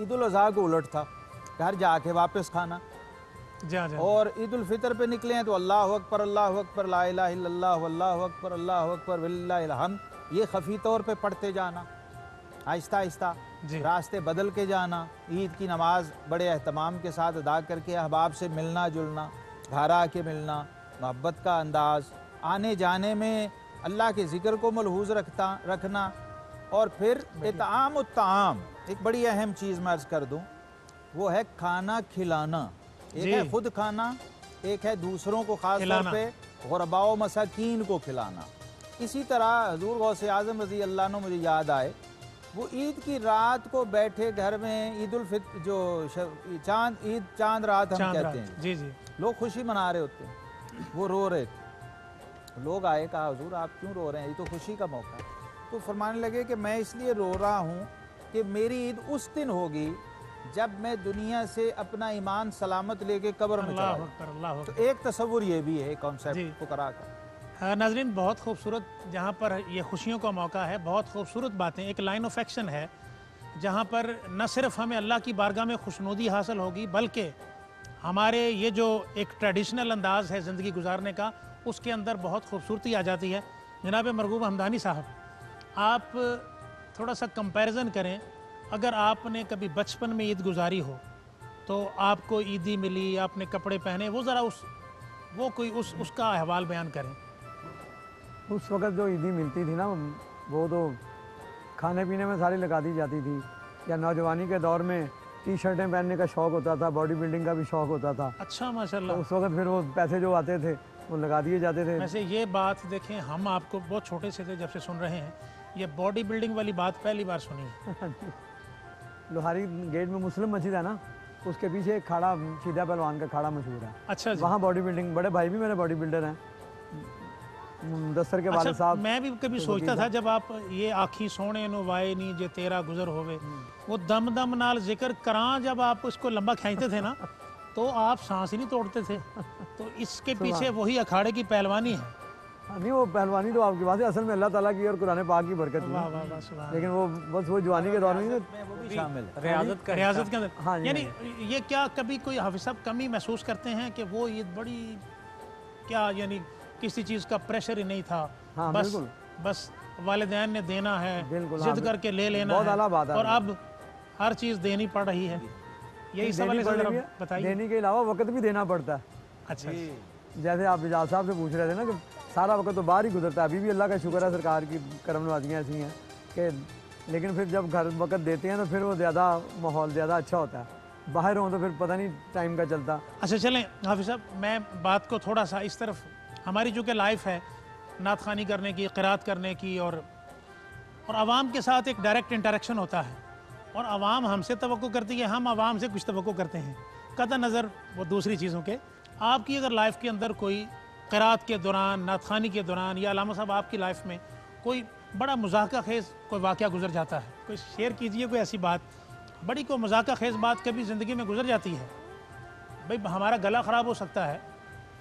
ईद उल अज़हा को उलट था, घर जाके वापस खाना। और ईद उल फितर पे निकले हैं तो अल्लाहु अकबर, अल्लाहु अकबर, ला इलाहा इल्लल्लाह, अल्लाहु अकबर, अल्लाहु अकबर, वलिल्लाहिल हम्द, ये खफी तौर पे पढ़ते जाना, आहिस्ता आहिस्ता रास्ते बदल के जाना। ईद की नमाज बड़े एहतमाम के साथ अदा करके अहबाब से मिलना जुलना, घर आके मिलना, मोहब्बत का अंदाज, आने जाने में अल्लाह के ज़िक्र को मलहूज़ रखना। और फिर इताम उत्ताम, एक बड़ी अहम चीज़ मैं अर्ज़ कर दूँ, वो है खाना खिलाना। एक है खुद खाना, एक है दूसरों को खास तौर पे गुरबाओ मसाकीन को खिलाना। इसी तरह हज़ूर गौसे आज़म रज़ी अल्लाह अन्हु मुझे याद आए, वो ईद की रात को बैठे घर में, ईद उल फितर जो चांद रात हम कहते हैं, जी जी, लोग खुशी मना रहे होते हैं, वो रो रहे थे। लोग आए, कहा हुजूर आप क्यों रो रहे हैं, ये तो खुशी का मौका है। तो फरमाने लगे कि मैं इसलिए रो रहा हूँ कि मेरी ईद उस दिन होगी जब मैं दुनिया से अपना ईमान सलामत लेके कब्र में चला। तो एक तस्वुर ये भी है कॉन्सेप्ट फुकरा का। नाज़रीन, बहुत खूबसूरत, जहाँ पर ये खुशियों का मौका है, बहुत खूबसूरत बातें, एक लाइन ऑफ एक्शन है जहाँ पर न सिर्फ हमें अल्लाह की बारगाह में खुशनुदी हासिल होगी, बल्कि हमारे ये जो एक ट्रेडिशनल अंदाज है ज़िंदगी गुजारने का, उसके अंदर बहुत खूबसूरती आ जाती है। जनाब मरगूब हमदानी साहब, आप थोड़ा सा कंपैरिजन करें, अगर आपने कभी बचपन में ईद गुजारी हो तो आपको ईदी मिली, आपने कपड़े पहने, वो ज़रा उसका अहवाल बयान करें। उस वक़्त जो ईदी मिलती थी ना, वो तो खाने पीने में सारी लगा दी जाती थी। या नौजवानी के दौर में टी शर्टें पहनने का शौक़ होता था, बॉडी बिल्डिंग का भी शौक़ होता था। अच्छा, माशाल्लाह। तो उस वक्त फिर वो पैसे जो आते थे वो लगा दिए जाते थे। वैसे ये बात देखें, हम आपको बहुत छोटे से थे जब से सुन रहे हैं, ये बॉडी बिल्डिंग वाली बात पहली बार सुनी है। लोहारी गेट में मुस्लिम मस्जिद है ना, उसके पीछे एक खाड़ा, सीधा पहलवान का खाड़ा मशहूर है। अच्छा, वहाँ बॉडी बिल्डिंग, बड़े भाई भी मेरे बॉडी बिल्डर हैं, दस्तर के वाले साहब। मैं भी कभी सोचता था, जब आप ये आखी सोने नो वाए नी जे तेरा गुजर होवे, वो दम दम नाल जिक्र करा, जब आप उसको लंबा खींचते थे ना तो आप सांस ही नहीं तोड़ते थे। तो इसके पीछे वही अखाड़े की पहलवानी है। नहीं, वो पहलवानी तो आपकी बात है, असल में अल्लाह ताला की और कुरान पाक की बरकत है। लेकिन वो बस वो जवानी के दौर में वो भी शामिल है, रियाजत के अंदर। यानी ये क्या कभी कोई हाफिज साहब कमी महसूस करते हैं कि वो ये बड़ी क्या, यानी किसी चीज़ का प्रेशर ही नहीं था, बस वालिदैन ने देना है, जिद करके ले लेना है, और अब हर चीज़ देनी पड़ रही है। यही सब बताइए। देने के अलावा वक्त भी देना पड़ता है। अच्छा, जैसे आप इजाज़ साहब से पूछ रहे थे ना कि सारा वक्त तो बाहर ही गुजरता है, अभी भी अल्लाह का शुक्र है, सरकार की करम नवाजियाँ ऐसी हैं कि, लेकिन फिर जब घर वक्त देते हैं तो फिर वो ज़्यादा माहौल ज़्यादा अच्छा होता है। बाहर हो तो फिर पता नहीं टाइम का चलता। अच्छा, चलें हाफिज साहब, मैं बात को थोड़ा सा इस तरफ, हमारी जो कि लाइफ है नात ख़ानी करने की, क़िरात करने की, और आवाम के साथ एक डायरेक्ट इंटरेक्शन होता है और आवाम हमसे तवक्को करती है, हम आवाम से कुछ तवक्को करते हैं, कतई नज़र वो दूसरी चीज़ों के। आपकी अगर लाइफ के अंदर कोई क़िरात के दौरान, नात ख़ानी के दौरान, या अल्लामा साहब आपकी लाइफ में कोई बड़ा मज़ाक़ा ख़ेज़ कोई वाक़या गुज़र जाता है, कोई शेयर कीजिए कोई ऐसी बात, बड़ी कोई मज़ाक़ा ख़ेज़ बात कभी ज़िंदगी में गुज़र जाती है। भाई हमारा गला ख़राब हो सकता है,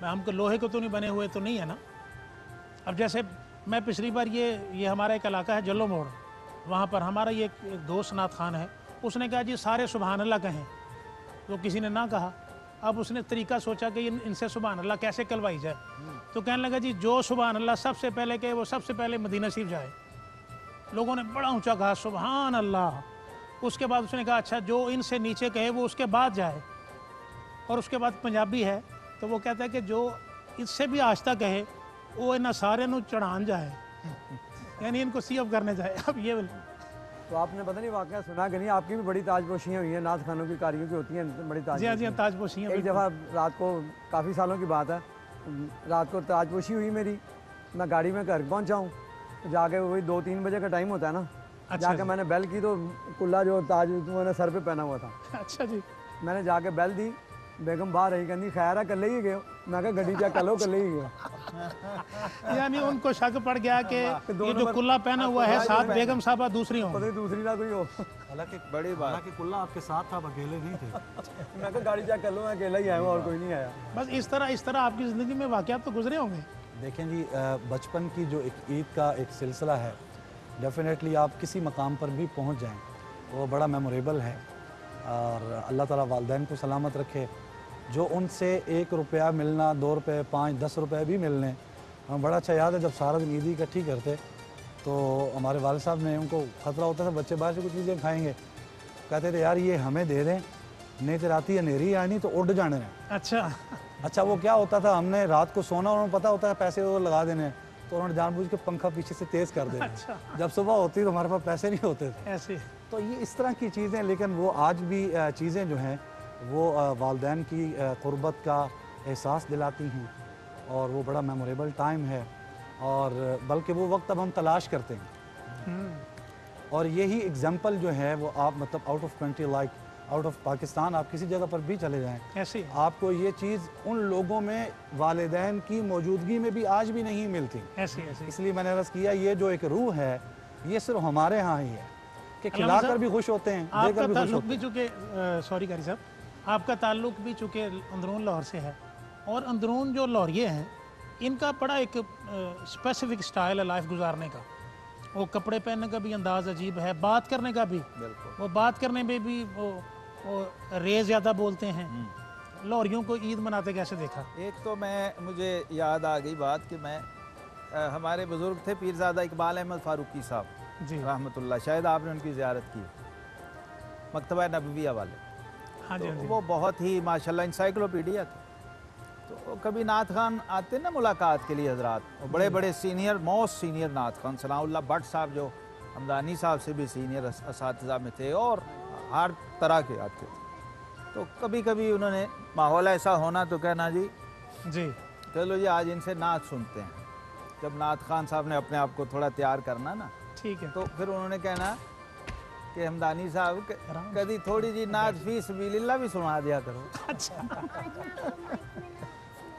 हमको लोहे को तो नहीं बने हुए तो नहीं है ना। अब जैसे मैं पिछली बार ये हमारा एक इलाका है जल्लो मोड़, वहाँ पर हमारा ये एक दोस्त नात खान है, उसने कहा जी सारे सुबहान अल्लाह कहें, तो किसी ने ना कहा। अब उसने तरीका सोचा कि इनसे सुबहान अल्लाह कैसे कहलवाई जाए, तो कहने लगा जी जो सुबहान अल्लाह सबसे पहले कहे वो सबसे पहले मदीना शरीफ जाए। लोगों ने बड़ा ऊंचा कहा सुबहान अल्लाह। उसके बाद उसने कहा अच्छा जो इनसे नीचे कहे वो उसके बाद जाए, और उसके बाद पंजाबी है तो वो कहता है कि जो इससे भी आहिस्ता कहे वो इन्हें सारे नू चढ़ान जाए, यानी इनको सीएफ करने जाए। अब ये तो आपने पता नहीं वाकया सुना कि नहीं, आपकी भी बड़ी ताजपोशियाँ हुई हैं, नात खानों की कारियों की होती हैं बड़ी ताज। जी हाँ, जी हाँ, ताजपोशियाँ। एक दफ़ा रात को, काफ़ी सालों की बात है, रात को ताजपोशी हुई मेरी, मैं गाड़ी में घर पहुँचा हूँ, जाके वही 2-3 बजे का टाइम होता है ना, जाके मैंने बेल की तो कुल्ला जो ताज मैंने सर पे पहना हुआ था। अच्छा जी। मैंने जाके बेल दी, बेगम बाहर रही, कहती खैर है कल ही गए, मैं कहा गड्डी चेक कर लो, कल ही गया। यानी उनको शक पड़ गया कि ये जो कुल्ला पहना हुआ है साथ बेगम साहबा दूसरी हो, दूसरी ना कोई हो। हालांकि बड़ी बात, हालांकि कुल्ला आपके साथ था, अकेले नहीं थे। मैं कहा गाड़ी चेक कर लो, मैं अकेला ही आया हूँ और कोई नहीं आया। बस इस तरह आपकी ज़िंदगी में वाक़यात तो गुजरे होंगे। देखें जी, बचपन की जो एक ईद का एक सिलसिला है, डेफिनेटली आप किसी मकाम पर भी पहुँच जाएँ वो बड़ा मेमोरेबल है, और अल्लाह ताला वालिदैन को सलामत रखे। जो उनसे 1 रुपया मिलना, 2 रुपये, 5, 10 रुपये भी मिलने, हमें बड़ा अच्छा याद है जब सारा दिन ईदी इकट्ठी करते तो हमारे वालिद साहब ने, उनको ख़तरा होता था बच्चे बाहर से कुछ चीज़ें खाएंगे, कहते थे यार ये हमें दे दें, नहीं तो राती अंधेरी आनी तो उड़ जाने हैं। अच्छा वो क्या होता था, हमने रात को सोना, उन्होंने पता होता है पैसे वो लगा देने, तो उन्होंने जानबूझ के पंखा पीछे से तेज़ कर देना। जब सुबह होती तो हमारे पास पैसे नहीं होते थे ऐसे। तो ये इस तरह की चीज़ें, लेकिन वो आज भी चीज़ें जो हैं वो वालिदैन की क़ुर्बत का एहसास दिलाती हैं, और वो बड़ा मेमोरेबल टाइम है, और बल्कि वो वक्त अब हम तलाश करते हैं। और यही एग्जांपल जो है वो आप मतलब out of country, like out of Pakistan, आप किसी जगह पर भी चले जाएं, ऐसे आपको ये चीज़ उन लोगों में वालिदैन की मौजूदगी में भी आज भी नहीं मिलती। ऐसे। इसलिए मैंने अर्ज़ किया ये जो एक रूह है ये सिर्फ हमारे यहाँ ही है कि खिलाकर भी खुश होते हैं, देकर भी खुश होते हैं। चूँकि सॉरी कारी साहब, आपका ताल्लुक भी चूँकि अंदरून लाहौर से है, और अंदरून जो लाहौरिये हैं इनका बड़ा एक स्पेसिफिक स्टाइल है लाइफ गुजारने का। वो कपड़े पहनने का भी अंदाज़ अजीब है, बात करने का भी, वो बात करने में भी वो रे ज़्यादा बोलते हैं। लाहौरियों को ईद मनाते कैसे देखा? एक तो मुझे याद आ गई बात कि मैं हमारे बुज़ुर्ग थे पीरज़ादा इकबाल अहमद फ़ारूकी साहब जी रहमतुल्लाह, शायद आपने उनकी ज़ियारत की, मकतबा नबविया वाले। हाँ जी, तो वो बहुत ही माशाल्लाह इंसाइक्लोपीडिया थे। तो कभी नात खान आते ना मुलाकात के लिए हजरात, बड़े बड़े सीनियर, मोस्ट सीनियर नात खान सनाउल्लाह भट्ट साहब जो हमदानी साहब से भी सीनियर असातिज़ा में थे, और हर तरह के आते थे। तो कभी कभी उन्होंने माहौल ऐसा होना तो कहना जी चलो जी आज इनसे नात सुनते हैं। जब नात खान साहब ने अपने आप को थोड़ा तैयार करना ना, ठीक है, तो फिर उन्होंने कहना कि हमदानी साहब कभी थोड़ी जी नात फी सबीलिल्लाह भी सुना दिया करो।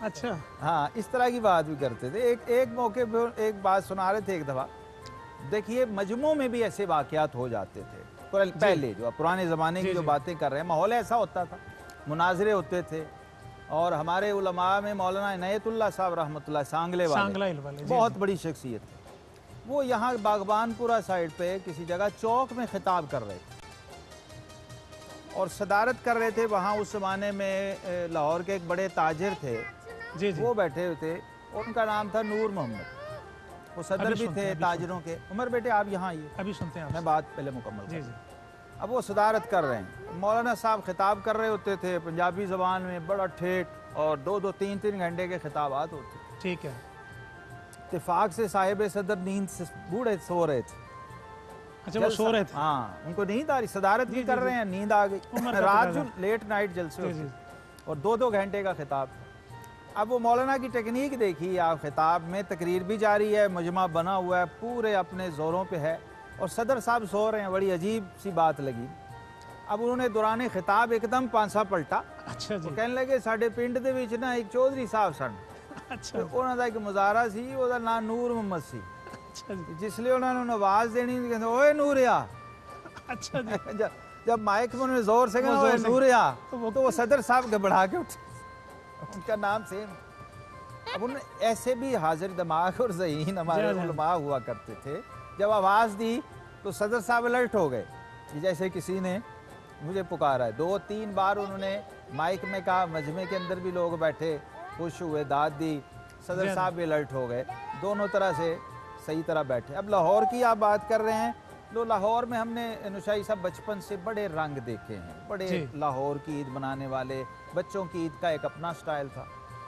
अच्छा हाँ, इस तरह की बात भी करते थे। एक मौके पर एक बात सुना रहे थे एक दफ़ा, देखिए मजमू में भी ऐसे वाक़यात हो जाते थे पहले, जो पुराने ज़माने की जो बातें कर रहे हैं, माहौल ऐसा होता था, मुनाजरे होते थे। और हमारे उलमा में मौलाना इनायतुल्लाह साहब रहमतुल्लाह सांगले वाले बहुत बड़ी शख्सियत है, वो यहाँ बागबानपुरा साइड पे किसी जगह चौक में खिताब कर रहे थे और सदारत कर रहे थे। वहाँ उस ज़माने में लाहौर के एक बड़े ताजिर थे जी, वो बैठे हुए थे, उनका नाम था नूर मोहम्मद, वो सदर भी थे ताजिरों के। उमर बेटे आप यहाँ आइए, अभी सुनते हैं, मैं बात पहले मुकम्मल जी। अब वो सदारत कर रहे हैं, मौलाना साहब खिताब कर रहे होते थे पंजाबी ज़बान में, बड़ा ठेठ, और 2-2, 3-3 घंटे के खिताबात होते। ठीक है। इत्तेफाक से साहिब सदर नींद से बूढ़े सो रहे थे। अच्छा वो सो रहे थे? हाँ, उनको नींद आ रही, सदारत भी कर रहे हैं, नींद आ गई। रात जो लेट नाइट जलसे होते और 2-2 घंटे का खिताब। अब वो मौलाना की टेक्निक देखिए आप, खिताब में तकरीर भी जारी है, मजमा बना हुआ है, पूरे अपने ज़ोरों पे है और सदर साहब सो रहे हैं। बड़ी अजीब सी बात लगी। अब उन्होंने दौरान खिताब एकदम पांसा पलटा। अच्छा जी। कहने लगे साढ़े पिंड दे विच ना एक चौधरी साहब सन। अच्छा। उन्होंने दा एक मुजारा सी, ਉਹਦਾ नाम नूर मोहम्मद सी। अच्छा जी। जिसलिए उन्होंने आवाज़ देनी, कहते ओए नूरिया। अच्छा जी। जब माइक में उन्होंने जोर से कहा ओए नूरिया, तो वो सदर साहब घबरा के उठे। उनका नाम सेम। अब उन्होंने ऐसे भी हाजिर दिमाग और ज़हीन हमारे उलमा हुआ करते थे। जब आवाज़ दी तो सदर साहब अलर्ट हो गए, जैसे किसी ने मुझे पुकारा है। 2-3 बार उन्होंने माइक में कहा, मजमे के अंदर भी लोग बैठे, खुश हुए, दाद दी, सदर साहब भी अलर्ट हो गए, दोनों तरह से सही तरह बैठे। अब लाहौर की आप बात कर रहे हैं, तो लाहौर में हमने नुशाई साहब बचपन से बड़े रंग देखे हैं, बड़े लाहौर की ईद मनाने वाले। बच्चों की ईद का एक अपना स्टाइल था,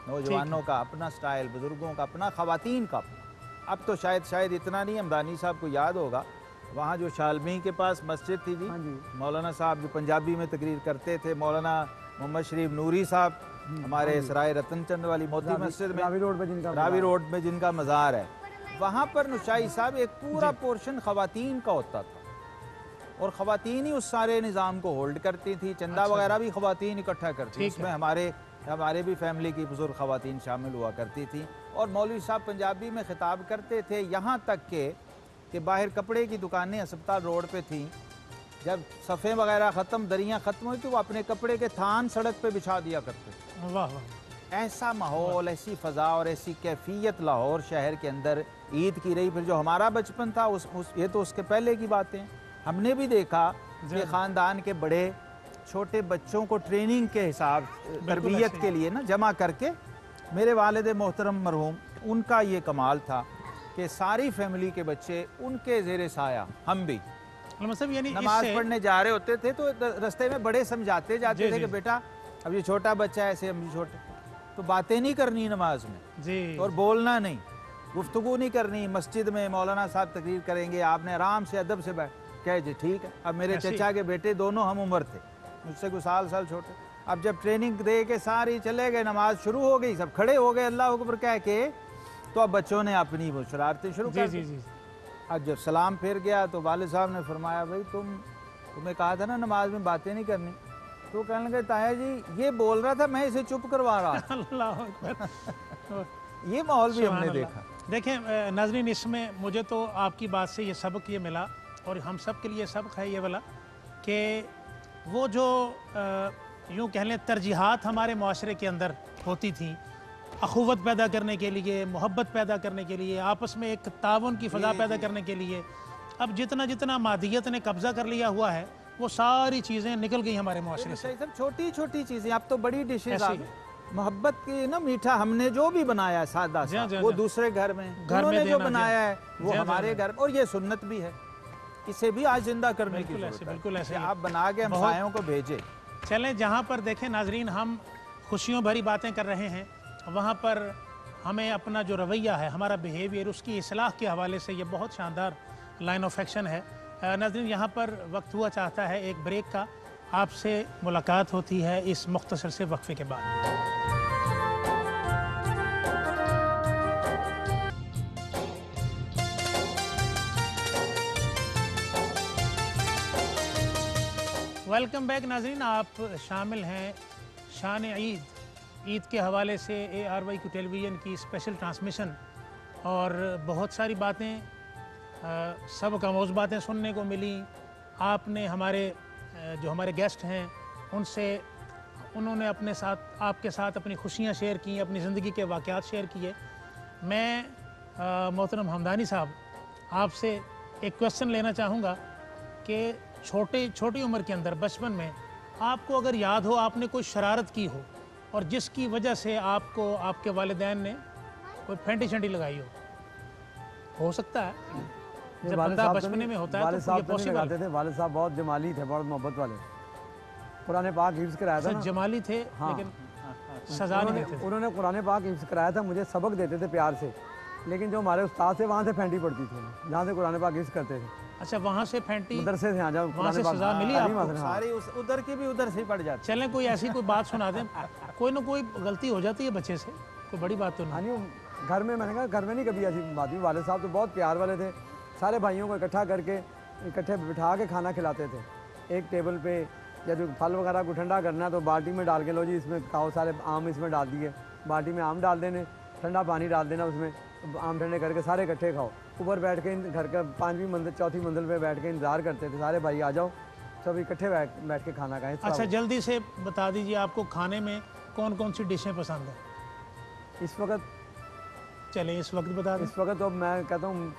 नौजवानों का अपना स्टाइल, बुजुर्गों का अपना, ख़वातीन का अपना। अब तो शायद इतना नहीं, हमदानी साहब को याद होगा, वहाँ जो शालमी के पास मस्जिद थी जी, मौलाना साहब जो पंजाबी में तकरीर करते थे, मौलाना मोहम्मद शरीफ नूरी साहब, हमारे सराय रतन चंद वाली मोती मस्जिद में, रावी रोड में जिनका मज़ार है, वहाँ पर नुशाई साहब एक पूरा पोर्शन ख़वातीन का होता था और ख़वातीन ही उस सारे निज़ाम को होल्ड करती थी। चंदा वगैरह भी ख़वातीन इकट्ठा करती, इसमें हमारे भी फैमिली की बुजुर्ग ख़वातीन शामिल हुआ करती थी। और मौलवी साहब पंजाबी में ख़िताब करते थे, यहाँ तक कि बाहर कपड़े की दुकानें अस्पताल रोड पे थी, जब सफ़े वगैरह ख़त्म, दरियाँ ख़त्म हुई, तो वो अपने कपड़े के थान सड़क पे बिछा दिया करते थे। वाह वाह। ऐसा माहौल, ऐसी फ़ज़ा और ऐसी कैफियत लाहौर शहर के अंदर ईद की रही। फिर जो हमारा बचपन था ये तो उसके पहले की बातें। हमने भी देखा कि ख़ानदान के बड़े छोटे बच्चों को ट्रेनिंग के हिसाब, तरबियत के लिए ना जमा करके, मेरे वालिद मोहतरम मरहूम, उनका ये कमाल था कि सारी फैमिली के बच्चे उनके ज़ेरे साया, हम भी मतलब यानी नमाज पढ़ने जा रहे होते थे तो रास्ते में बड़े समझाते जाते थे कि बेटा अब ये छोटा बच्चा है, ऐसे हम छोटे, तो बातें नहीं करनी नमाज में जी, और बोलना नहीं, गुफ्तगू नहीं करनी। मस्जिद में मौलाना साहब तकरीर करेंगे, आपने आराम से अदब से बैठ कहे जी ठीक है। अब मेरे चचा के बेटे दोनों हम उम्र थे, मुझसे कुछ साल छोटे। अब जब ट्रेनिंग दे के सारी चले गए, नमाज शुरू हो गई, सब खड़े हो गए अल्लाह अकबर कह के, तो अब बच्चों ने अपनी वो शरारतें शुरू कर दी। अब जब सलाम फिर गया तो वालिद साहब ने फरमाया, भाई तुम्हें कहा था ना नमाज में बातें नहीं करनी। तो कहने लगे ताया जी ये बोल रहा था, मैं इसे चुप करवा रहा था। अल्लाह अकबर। ये माहौल भी हमने देखा। देखें नाज़रीन, इसमें मुझे तो आपकी बात से ये सबक ये मिला, और हम सब के लिए सबक है ये वाला, कि वो जो यूँ कह लें तरजीहात हमारे माशरे के अंदर होती थी, अखुवत पैदा करने के लिए, मोहब्बत पैदा करने के लिए, आपस में एक तावन की फ़ज़ा पैदा करने के लिए, अब जितना मादियत ने कब्ज़ा कर लिया हुआ है, वो सारी चीज़ें निकल गई हमारे माशरे से। सब छोटी छोटी चीज़ें, अब तो बड़ी डिशेज आ गई। मोहब्बत की ना, मीठा हमने जो भी बनाया है सादा सा, वो दूसरे घर में जो बनाया है वो हमारे घर, और ये सुन्नत भी है, इसे भी आज जिंदा करने की ज़रूरत है। बिल्कुल ऐसे आप बना के हमसायों को भेजें। चलें, जहाँ पर देखें नाजरीन, हम खुशियों भरी बातें कर रहे हैं, वहाँ पर हमें अपना जो रवैया है, हमारा बिहेवियर, उसकी इस्लाह के हवाले से ये बहुत शानदार लाइन ऑफ एक्शन है। नाज़रीन, यहाँ पर वक्त हुआ चाहता है एक ब्रेक का। आपसे मुलाकात होती है इस मुख्तसर से वक्फे के बाद। वेलकम बैक नाज़रीन, आप शामिल हैं शान ईद के हवाले से ARY की टेलीविज़न की स्पेशल ट्रांसमिशन, और बहुत सारी बातें, सब कामोज़ बातें सुनने को मिली। आपने जो हमारे गेस्ट हैं उन्होंने अपने साथ, आपके साथ अपनी खुशियाँ शेयर की, अपनी ज़िंदगी के वाक़यात शेयर किए। मैं मोहतरम हमदानी साहब आपसे एक क्वेश्चन लेना चाहूँगा कि छोटी उम्र के अंदर, बचपन में, आपको अगर याद हो आपने कोई शरारत की हो और जिसकी वजह से आपको आपके वालिदैन ने कोई फेंटी शंटी लगाई हो सकता है जब बंदा बचपने में होता है तो ये पॉसिबल है। वालिद साहब बहुत जमाली थे, बहुत मोहब्बत वाले, कुरान पाक हिफ्ज़ कराया था। जमाली थे, हाँ, लेकिन सजा नहीं देते थे। उन्होंने कुरान पाक हिफ्ज़ कराया था, मुझे सबक देते थे प्यार से, लेकिन जो हमारे उस्ताद थे वहाँ से फेंटी पड़ती थी, जहाँ से कुरान पाक हिफ्ज़ करते थे। अच्छा, वहाँ से फेंटी, मदरसे से, वहाँ से सजा मिली आपको? सारी उधर की भी उधर से ही पड़ जाती। चलें, कोई ऐसी कोई बात सुना दें, कोई ना कोई गलती हो जाती है बच्चे से। कोई बड़ी बात तो हाँ नहीं। नहीं, घर में मैंने कहा घर में नहीं कभी ऐसी बात हुई। वाले साहब तो बहुत प्यार वाले थे, सारे भाइयों को इकट्ठा करके इकट्ठे बिठा के खाना खिलाते थे एक टेबल पे। या जो फल वगैरह को ठंडा करना है तो बाल्टी में डाल के लो जी इसमें खाओ, सारे आम इसमें डाल दिए, बाल्टी में आम डाल देने, ठंडा पानी डाल देना उसमें, आम ठंडे करके सारे इकट्ठे खाओ। ऊपर बैठ के घर का 5वीं मंजिल 4थी मंजिल पे बैठ के इंतज़ार करते थे सारे भाई, आ जाओ सब इकट्ठे बैठ के खाना खाएं। अच्छा जल्दी से बता दीजिए आपको खाने में कौन कौन सी डिशें पसंद है इस वक्त? चलें इस वक्त बता दें। इस वक्त तो मैं कहता हूँ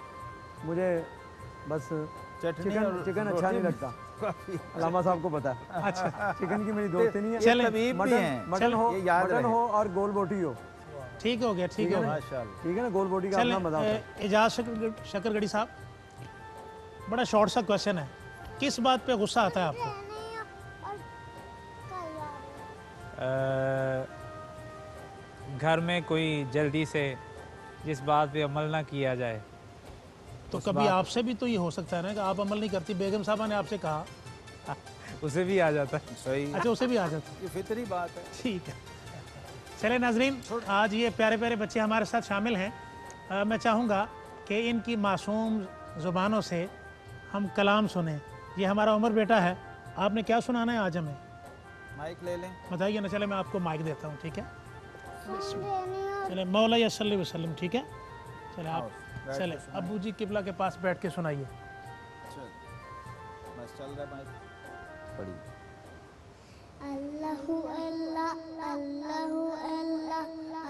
मुझे बस चिकन अच्छा नहीं लगता। अलामा साहब को पता है। अच्छा चिकन की मेरी दोस्ती नहीं है। चलें मटन हो और गोल बोटी हो। ठीक हो गया, ठीक हो गया, ठीक है ना, गोल बोटी का अपना मजा होता है। एजाज शकरगढ़ी साहब, बड़ा शॉर्ट सा क्वेश्चन है, किस बात पे गुस्सा आता है आपको? घर में कोई जल्दी से जिस बात पे अमल ना किया जाए तो कभी आपसे भी तो ये हो सकता है ना कि आप अमल नहीं करती, बेगम साहबा ने आपसे कहा उसे भी आ जाता है। सही। अच्छा उसे भी आ जाता है, ये फितरी बात है। ठीक है। चले नाजरीन, आज ये प्यारे प्यारे बच्चे हमारे साथ शामिल हैं। मैं चाहूँगा कि इनकी मासूम ज़ुबानों से हम कलाम सुने। ये हमारा उमर बेटा है, आपने क्या सुनाना है आज हमें? माइक ले लें, बताइए ना। चले मैं आपको माइक देता हूँ, ठीक है? चले मौला सल्लल्लाहु अलैहि वसल्लम, ठीक है? चले आप चले अबू जी किबला के पास बैठ के सुनाइए। बस चल रहा है माइक, पढ़िए। अल्लाहु अल्लाह अल्लाहु अल्लाह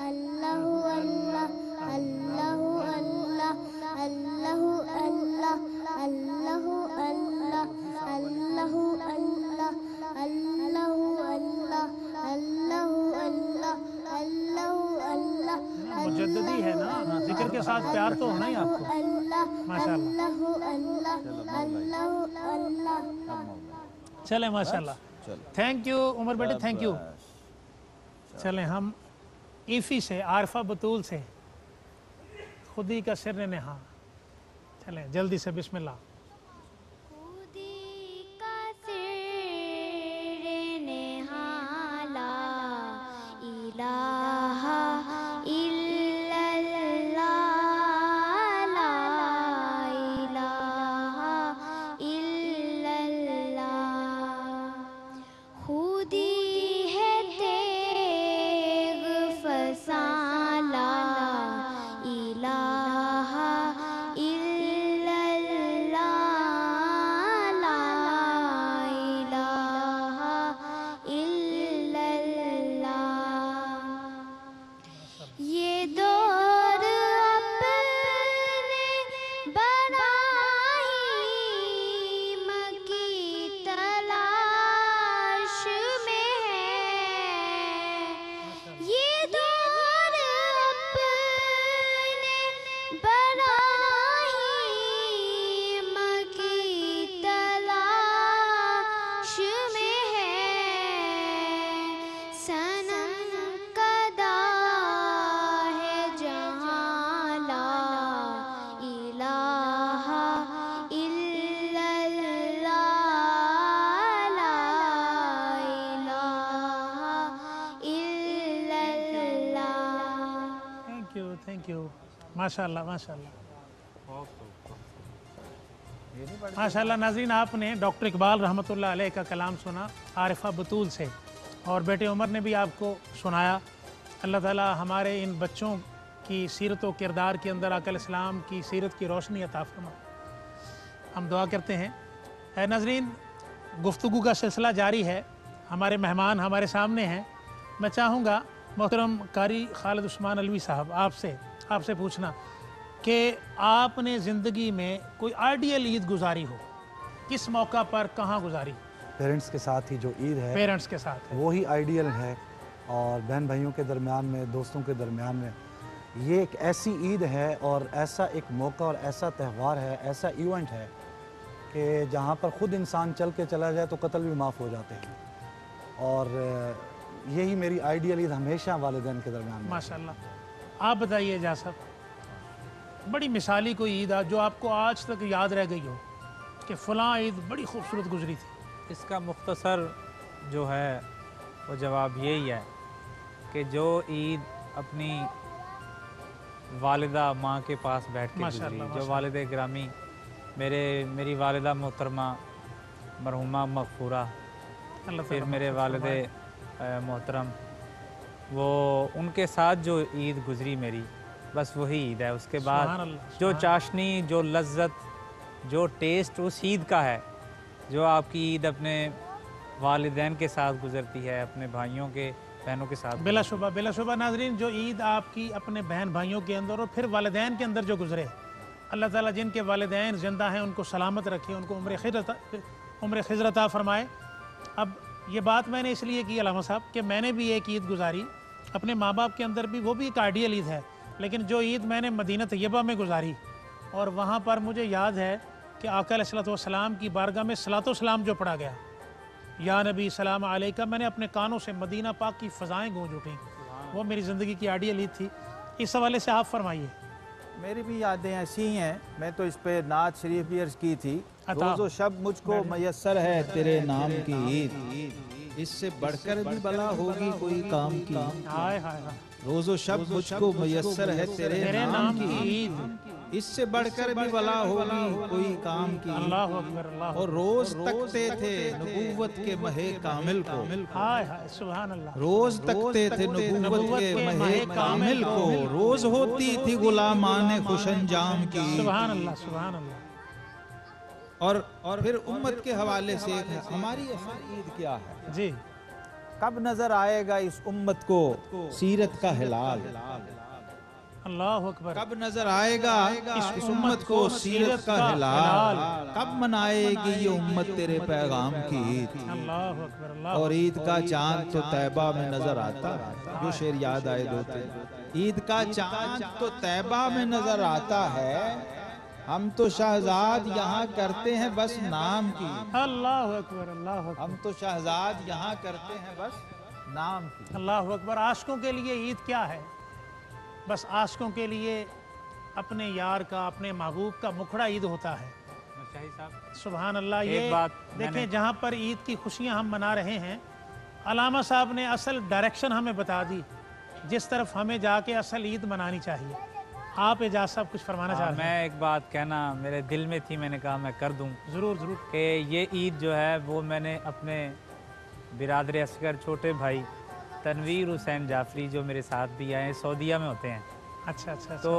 अल्लाहु अल्लाह अल्लाहु अल्लाह अल्लाहु अल्लाह अल्लाहु अल्लाह अल्लाहु अल्लाह अल्लाहु अल्लाह अल्लाहु अल्लाह अल्लाहु अल्लाह। मुजद्दिदी है ना, जिक्र के साथ प्यार तो होना ही आपको। माशाल्लाह, चले माशाल्लाह, थैंक यू उमर बेटे, थैंक यू। चलें हम ईफ़ी से, आरफा बतूल से, खुदी का सिर नेहा। चलें जल्दी से, बिस्मिल्लाह। माशाल्लाह माशाल्लाह माशाल्लाह। नाज़रीन, आपने डॉक्टर इकबाल रहमतुल्लाह अलैह का कलाम सुना आरिफा बतूल से, और बेटे उमर ने भी आपको सुनाया। अल्लाह ताला हमारे इन बच्चों की सीरत व किरदार के अंदर अकल इस्लाम की सीरत की रोशनी अता फरमाए, हम दुआ करते हैं। नाज़रीन, गुफ्तगू का सिलसिला जारी है, हमारे मेहमान हमारे सामने हैं। मैं चाहूँगा मोहतरम कारी खालिद उस्मान अलवी साहब, आपसे पूछना कि आपने ज़िंदगी में कोई आइडियल ईद गुजारी हो, किस मौका पर, कहाँ गुजारी? पेरेंट्स के साथ ही जो ईद है, पेरेंट्स के साथ वो ही आइडियल है। और बहन भाइयों के दरमियान में, दोस्तों के दरमियान में, ये एक ऐसी ईद है और ऐसा एक मौका और ऐसा त्यौहार है, ऐसा इवेंट है कि जहाँ पर ख़ुद इंसान चल के चला जाए तो कत्ल भी माफ़ हो जाते हैं। और यही मेरी आइडियल ईद हमेशा वालिदैन के दरमियान में। माशाल्लाह। आप बताइए जा साहब, बड़ी मिसाली कोई ईद जो आपको आज तक याद रह गई हो कि फ़लाँ ईद बड़ी खूबसूरत गुजरी थी? इसका मुख्तसर जो है वो जवाब यही है कि जो ईद अपनी वालिदा माँ के पास बैठ के गुजरी, जो वालिद ग्रामी मेरी वालिदा मोहतरमा मरहुमा मगफूरा, फिर मेरे वालिद मोहतरम, वो उनके साथ जो ईद गुजरी मेरी, बस वही ईद है। उसके बाद जो चाशनी, जो लज्जत, जो टेस्ट उस ईद का है, जो आपकी ईद अपने वालिदैन के साथ गुजरती है, अपने भाइयों के बहनों के साथ। बिलाशुबा नाजरीन, जो ईद आपकी अपने बहन भाइयों के अंदर और फिर वालिदैन के अंदर जो गुजरे, अल्लाह ताला जिनके वालिदैन ज़िंदा हैं उनको सलामत रखे, उनको उम्र खिज़रता फरमाए। अब ये बात मैंने इसलिए की अलामा साहब कि मैंने भी एक ईद गुजारी अपने माँ बाप के अंदर भी, वो भी एक आइडियल ईद है, लेकिन जो ईद मैंने मदीना तैयबा में गुजारी और वहाँ पर मुझे याद है कि आका अलैहिस्सलाम की बारगाह में सलातो सलाम जो पढ़ा गया, या नबी सलाम अलैका, मैंने अपने कानों से मदीना पाक की फ़ज़ाएँ गूंज उठीं। वो मेरी ज़िंदगी की आइडियल ईद थी। इस हवाले से आप फरमाइए। मेरी भी यादें ऐसी ही हैं। मैं तो इस पे नात शरीफ भी अर्ज़ की थी, रोज़ो शब मुझको मयस्सर है तेरे नाम की ईद, इससे बढ़कर भी भला होगी कोई काम की। हाय हाय हाय। रोज़ो शब मुझको मयस्सर है तेरे नाम की ईद, इससे बढ़कर भी भला होगी कोई काम की। अल्लाह अकबर, अल्लाह। और रोज तकते थे नबूवत के महे कामिल को, हाय हाय सुभान अल्लाह। रोज तकते थे नबूवत के महे कामिल को, रोज होती थी गुलामाने खुश अंजाम की। सुभान अल्लाह, सुभान अल्लाह। और फिर उम्मत के हवाले से हमारी ईद क्या है जी? कब नजर आएगा इस उम्मत को सीरत का हिलाल? अल्लाह अकबर। कब नजर आएगा इस उम्मत को सीरत का हिलाल? कब मनाएगी ये उम्मत तेरे पैगाम की ईद? अल्लाह अकबर, अल्लाह। और ईद का चांद तो तैबा में नजर आता, जो शेर याद आए दोते, ईद का चांद तो तैबा में नजर आता है, हम तो शहजाद यहाँ करते हैं बस नाम की। अल्लाह अकबर, अल्लाह अकबर। हम तो शहजाद यहाँ करते हैं बस नाम की। अल्लाह अकबर। आशिकों के लिए ईद क्या है? बस आशिकों के लिए अपने यार का, अपने महबूब का मुखड़ा ईद होता है। सुभान अल्लाह। ये देखें, जहाँ पर ईद की खुशियाँ हम मना रहे हैं, अलामा साहब ने असल डायरेक्शन हमें बता दी, जिस तरफ हमें जाके असल ईद मनानी चाहिए। आप एजाज साहब कुछ फरमाना चाह रहे हैं? मैं एक बात कहना मेरे दिल में थी, मैंने कहा मैं कर दूं। ज़रूर ज़रूर। कि ये ईद जो है वो मैंने अपने बिरादर असगर छोटे भाई तनवीर हुसैन जाफरी, जो मेरे साथ भी आए, सऊदीया में होते हैं। अच्छा। तो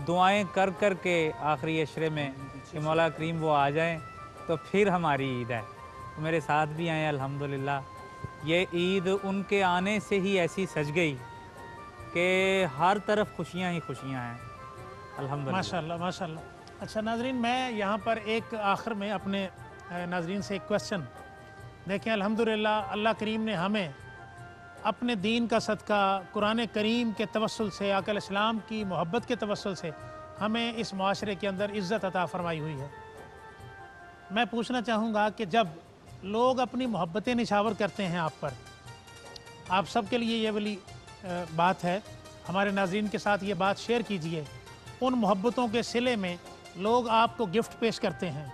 दुआएं कर कर के आखिरी अशरे में कि मौला करीम वो आ जाएं तो फिर हमारी ईद है। तो मेरे साथ भी आए अल्हम्दुलिल्लाह। ये ईद उनके आने से ही ऐसी सज गई कि हर तरफ खुशियाँ ही खुशियाँ हैं अल्हम्दुलिल्लाह। माशाल्लाह माशाल्लाह। अच्छा नाजरीन, मैं यहाँ पर एक आखिर में अपने नाजरीन से एक क्वेश्चन। देखें, अल्हम्दुलिल्लाह अल्लाह करीम ने हमें अपने दीन का सदका, कुरान करीम के तवस्सुल से, आका अलैहिस्सलाम की मोहब्बत के तवस्सुल से हमें इस माशरे के अंदर इज़्ज़त अता फरमाई हुई है। मैं पूछना चाहूँगा कि जब लोग अपनी मोहब्बतें निछावर करते हैं आप पर, आप सब के लिए ये वाली बात है, हमारे नाज़रीन के साथ ये बात शेयर कीजिए। उन मोहब्बतों के सिले में लोग आपको गिफ्ट पेश करते हैं,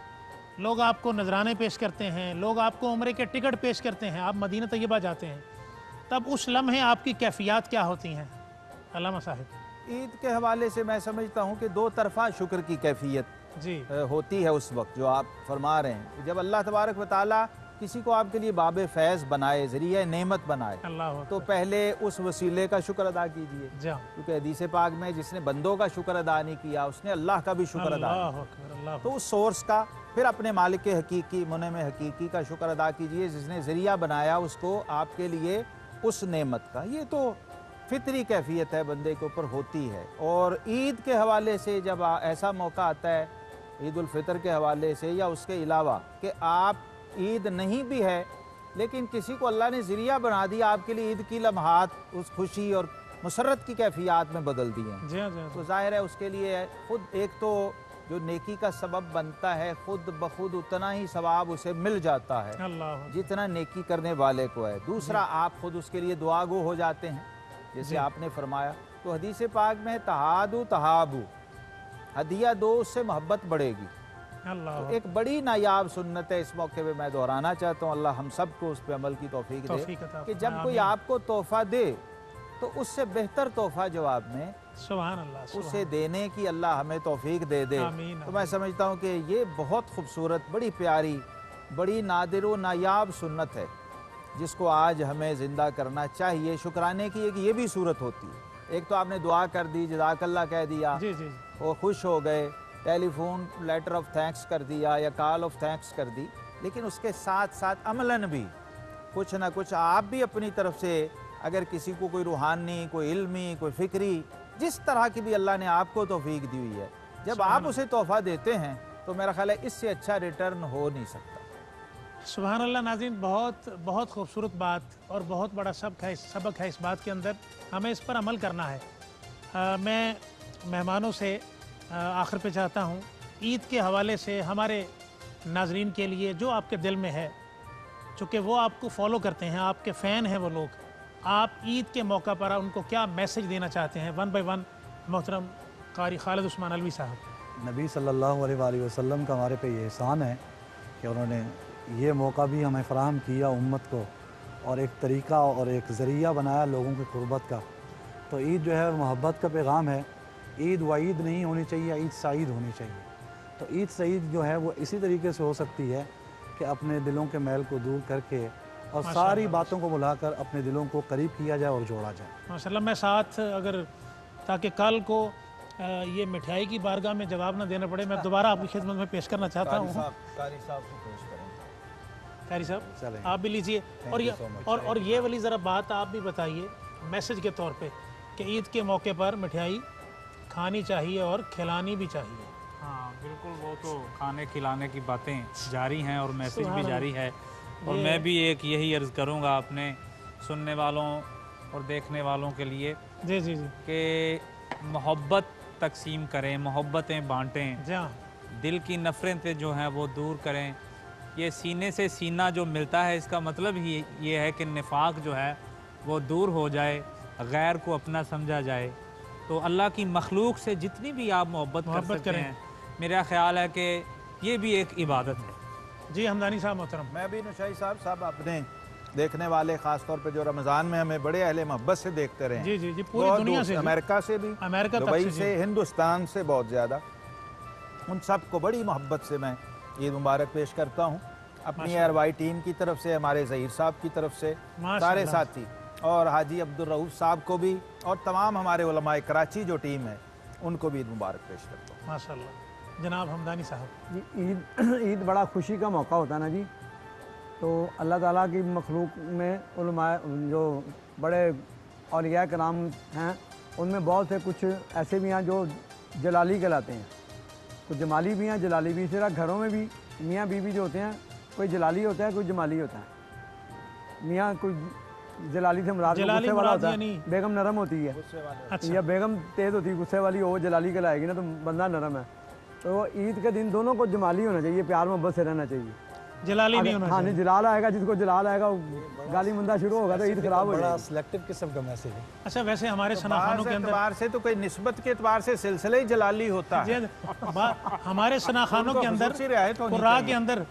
लोग आपको नजराने पेश करते हैं, लोग आपको उम्रे के टिकट पेश करते हैं, आप मदीना तैयबा जाते हैं, तब उस लम्हे आपकी कैफियत क्या होती हैं अल्लामा साहिब? ईद के हवाले से मैं समझता हूँ कि दो तरफा शुक्र की कैफियत जी होती है उस वक्त जो आप फरमा रहे हैं। जब अल्लाह तबारक व तआला किसी को आपके लिए बाब फैज़ बनाए, ज़रिया नेमत बनाए, तो पहले उस वसीले का शुक्र अदा कीजिए, क्योंकि हदीस पाक में जिसने बंदों का शुक्र अदा नहीं किया उसने अल्लाह का भी शुक्र अदा किया। तो उस सोर्स का, फिर अपने मालिक हकीकी, मुनम हकीकी का शुक्र अदा कीजिए जिसने ज़रिया बनाया उसको आपके लिए उस नेमत का। ये तो फितरी कैफियत है, बंदे के ऊपर होती है। और ईद के हवाले से जब ऐसा मौका आता है, ईद उल फितर के हवाले से या उसके अलावा कि आप ईद नहीं भी है लेकिन किसी को अल्लाह ने ज़रिया बना दिया, आपके लिए ईद की लम्हात उस खुशी और मुसर्रत की कैफियत में बदल दी हैं, तो जाहिर है उसके लिए खुद एक तो जो नेकी का सबब बनता है, खुद बखुद उतना ही सवाब उसे मिल जाता है जितना नेकी करने वाले को है। दूसरा, आप खुद उसके लिए दुआ गो हो जाते हैं, जैसे आपने फरमाया। तो हदीस पाक में तहादु तहाबु, हदिया दो उससे मोहब्बत बढ़ेगी। तो एक बड़ी नायाब सुन्नत है, इस मौके पे मैं दोहराना चाहता हूँ, अल्लाह हम सब को उस पर अमल की तौफीक दे कि जब कोई आपको तोहफा दे तो उससे बेहतर तोहफा जवाब में सुभान अल्लाह, उसे देने की अल्लाह हमें तौफीक दे दे। तो मैं समझता हूँ कि ये बहुत खूबसूरत, बड़ी प्यारी, बड़ी नादिर व नायाब सुन्नत है जिसको आज हमें ज़िंदा करना चाहिए। शुक्राने की एक ये भी सूरत होती है। एक तो आपने दुआ कर दी, जज़ाकल्लाह कह दिया, जी जी, वो खुश हो गए, टेलीफोन लेटर ऑफ थैंक्स कर दिया या कॉल ऑफ थैंक्स कर दी, लेकिन उसके साथ साथ अमलन भी कुछ ना कुछ आप भी अपनी तरफ से, अगर किसी को कोई रूहानी, कोई इल्मी, कोई फ़िक्री, जिस तरह की भी अल्लाह ने आपको तौफीक दी हुई है, जब आप उसे तोहफ़ा देते हैं तो मेरा ख्याल है इससे अच्छा रिटर्न हो नहीं सकता। सुभान अल्लाह। नाज़रीन, बहुत बहुत खूबसूरत बात और बहुत बड़ा सबक है इस बात के अंदर, हमें इस पर अमल करना है। मैं मेहमानों से आखिर पे चाहता हूँ ईद के हवाले से हमारे नाज़रीन के लिए जो आपके दिल में है, चूँकि वो आपको फॉलो करते हैं, आपके फ़ैन हैं वो लोग, आप ईद के मौका पर उनको क्या मैसेज देना चाहते हैं? वन बाय वन मोहतरम कारी खालिद उस्मान अलवी साहब। नबी सल्लल्लाहु अलैहि वसल्लम का हमारे पे ये एहसान है कि उन्होंने ये मौका भी हमें फ़राहम किया उम्मत को, और एक तरीक़ा और एक ज़रिया बनाया लोगों की क़ुर्बत का। तो ईद जो है मोहब्बत का पैगाम है। ईद वईद नहीं होनी चाहिए, ईद सईद होनी चाहिए। तो ईद सईद जो है वो इसी तरीके से हो सकती है कि अपने दिलों के मैल को दूर करके और सारी बातों को बुलाकर अपने दिलों को करीब किया जाए और जोड़ा जाए। माशाल्लाह। मैं साथ अगर, ताकि कल को ये मिठाई की बारगाह में जवाब ना देना पड़े, मैं दोबारा आपकी खिदमत में पेश करना चाहता हूँ। कारी साहब आप भी लीजिए, और ये वाली ज़रा बात आप भी बताइए मैसेज के तौर पे कि ईद के मौके पर मिठाई खानी चाहिए और खिलानी भी चाहिए। हाँ बिल्कुल, वो तो खाने खिलाने की बातें जारी हैं और मैसेज भी जारी है। और मैं भी एक यही अर्ज़ करूँगा अपने सुनने वालों और देखने वालों के लिए, जी जी जी, कि मोहब्बत तकसीम करें, मोहब्बतें बांटें, दिल की नफ़रतें जो हैं वो दूर करें। ये सीने से सीना जो मिलता है, इसका मतलब ही ये है कि निफाक जो है वो दूर हो जाए, गैर को अपना समझा जाए। तो अल्लाह की मखलूक से जितनी भी आप मोहब्बत कर सकते हैं, मेरा ख्याल है कि ये भी एक इबादत है। जी हमदानी साहब मोहतरम। मैं भी नुशाई साहब अपने देखने वाले ख़ास तौर पे जो रमज़ान में हमें बड़े अहले मोहब्बत से देखते रहे, जी जी जी, पूरी दुनिया से, अमेरिका से भी, अमेरिका दुबई से, हिंदुस्तान से बहुत ज़्यादा, उन सब को बड़ी मोहब्बत से मैं ईद मुबारक पेश करता हूँ अपनी ARY टीम की तरफ से, हमारे ज़हीर साहब की तरफ से, सारे साथी, और हाजी अब्दुल रऊफ साहब को भी, और तमाम हमारे उलमाए कराची जो टीम है उनको भी ईद मुबारक पेश करता हूँ। माशाल्लाह। जनाब हमदानी साहब। जी, ईद बड़ा खुशी का मौका होता है ना जी। तो अल्लाह ताला की मखलूक में उलमाए जो बड़े औलिया कराम हैं, उनमें बहुत से कुछ ऐसे भी हैं जो जलाली कहलाते हैं, कुछ जमाली भी हैं, जलाली भी। इस तरह घरों में भी मियाँ बीवी जो होते हैं, कोई जलाली होता है, कोई जमाली होता है। मियाँ कोई जलाली से मुराद गुस्से वाला होता है, बेगम नरम होती है, अच्छा। या बेगम तेज़ होती है, गुस्से वाली हो, जलाली कहलाएगी ना, तो बंदा नरम है। तो ईद के दिन दोनों को जमाली होना चाहिए, प्यार मोहब्बत से रहना चाहिए, जलाली नहीं होना चाहिए। हाँ नहीं, जलाल आएगा, जिसको जलाल आएगा गाली मंदा शुरू होगा तो ईद खराब हो जाएगी। बड़ा सिलेक्टिव किस्म का मैसेज है। अच्छा, वैसे हमारे शनाखानों के अंदर से तो कोई निस्बत के एतबार से सिलसिले ही जलाली होता है। हमारे शनाखानों के अंदर, कुर्रा के अंदर,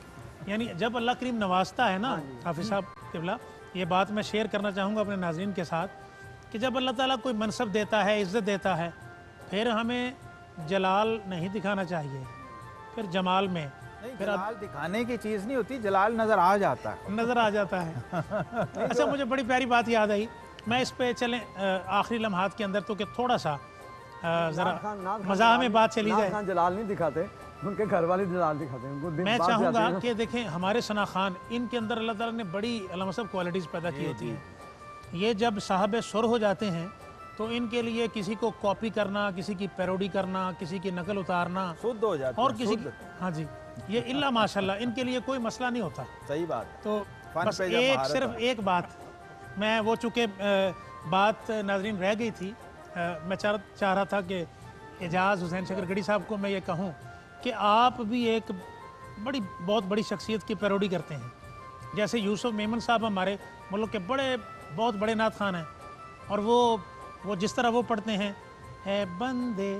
यानी जब अल्लाह करीम नवाजता है ना हाफिज़ साहब किबला, ये बात मैं शेयर करना चाहूँगा अपने नाज़रीन के साथ, कि जब अल्लाह ताला कोई मनसब देता है, इज़्ज़त देता है, फिर हमें जलाल नहीं दिखाना चाहिए, फिर जमाल में, फिर जलाल दिखाने की चीज़ नहीं होती, जलाल नज़र आ जाता है, नज़र आ जाता है। अच्छा, मुझे बड़ी प्यारी बात याद आई, मैं इस पे चलें आखिरी लम्हात के अंदर, तो कि थोड़ा सा ज़रा मज़ाह में बात चली जाए। जलाल नहीं दिखाते, उनके घर वाले जलाल दिखाते हैं उनको। मैं चाहूँगा कि देखें हमारे सना खान, इनके अंदर अल्लाह ताला ने बड़ी अलमसब क्वालिटीज़ पैदा की होती हैं। ये जब साहब सुर हो जाते हैं तो इनके लिए किसी को कॉपी करना, किसी की पैरोडी करना, किसी की नकल उतारना शुद्ध हो जाता और किसी की, हाँ जी, ये इल्ला माशाल्लाह इनके लिए कोई मसला नहीं होता। सही बात। तो बस सिर्फ एक बात, मैं वो चूँकि बात नाजरीन रह गई थी, मैं चाह रहा था कि एजाज़ हुसैन शकरगढ़ी साहब को मैं ये कहूँ कि आप भी एक बहुत बड़ी शख्सियत की पैरोडी करते हैं। जैसे यूसुफ मेमन साहब हमारे मुल्क के बहुत बड़े नात खान हैं, और वो जिस तरह वो पढ़ते हैं, है बंदे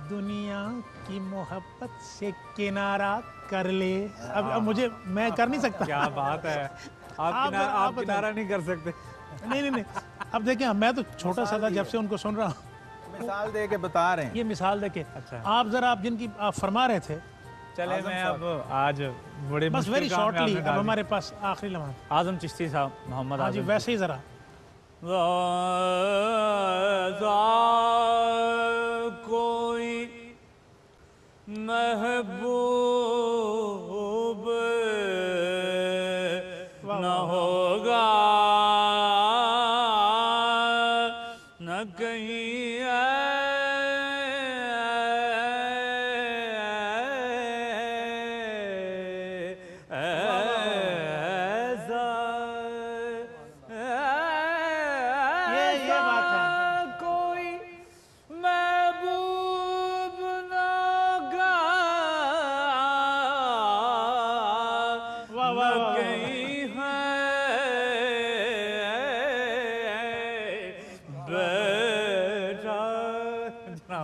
दुनिया की मोहब्बत से किनारा कर ले। अब मुझे, मैं कर नहीं सकता। क्या बात है, आप किनारा नहीं कर सकते। नहीं, अब देखिए मैं तो छोटा सा था जब से उनको सुन रहा हूँ, मिसाल दे के बता रहे हैं, ये मिसाल दे के। अच्छा आप जरा आप जिनकी आप फरमा रहे थे, चले मैं अब आज बड़े बस वेरी शॉर्टली, अब हमारे पास आखिरी लम्हा। आजम चिश्ती साहब, मोहम्मद हाँ जी, आजम वैसे ही जरा कोई महबूब न होगा न कहीं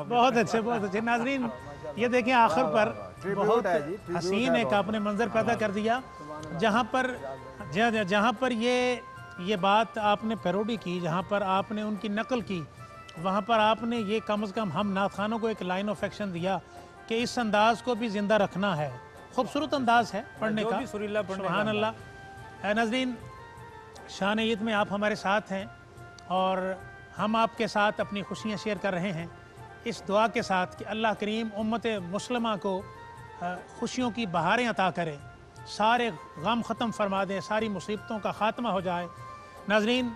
बहुत अच्छे नाजरीन, ये देखें आखिर पर बहुत हसीन एक आपने मंजर पैदा कर दिया, जहाँ पर ये बात आपने पैरोडी की, जहाँ पर आपने उनकी नकल की, वहाँ पर आपने ये कम से कम हम नात खानों को एक लाइन ऑफ एक्शन दिया कि इस अंदाज को भी ज़िंदा रखना है। खूबसूरत अंदाज है पढ़ने का, सुभान अल्लाह। नाजरीन, शान ईद में आप हमारे साथ हैं और हम आपके साथ अपनी खुशियाँ शेयर कर रहे हैं, इस दुआ के साथ कि अल्लाह करीम उम्मत मुस्लिमा को खुशियों की बहारें अता करे, सारे गम ख़त्म फरमा दें, सारी मुसीबतों का ख़ात्मा हो जाए। नाजरीन,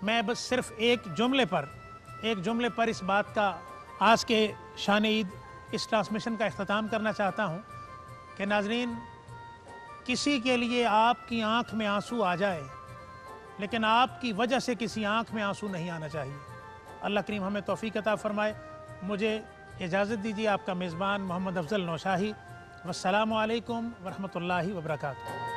मैं बस सिर्फ़ एक जुमले पर इस बात का आज के शान ईद इस ट्रांसमिशन का इख्तिताम करना चाहता हूँ कि नाजरीन, किसी के लिए आपकी आँख में आंसू आ जाए, लेकिन आपकी वजह से किसी आँख में आंसू नहीं आना चाहिए। अल्लाह करीम हमें तौफीक अता फ़रमाए। मुझे इजाज़त दीजिए, आपका मेज़बान मोहम्मद अफजल नौशाही। वस्सलामु अलैकुम वरहमतुल्लाहि वबरकातुहू।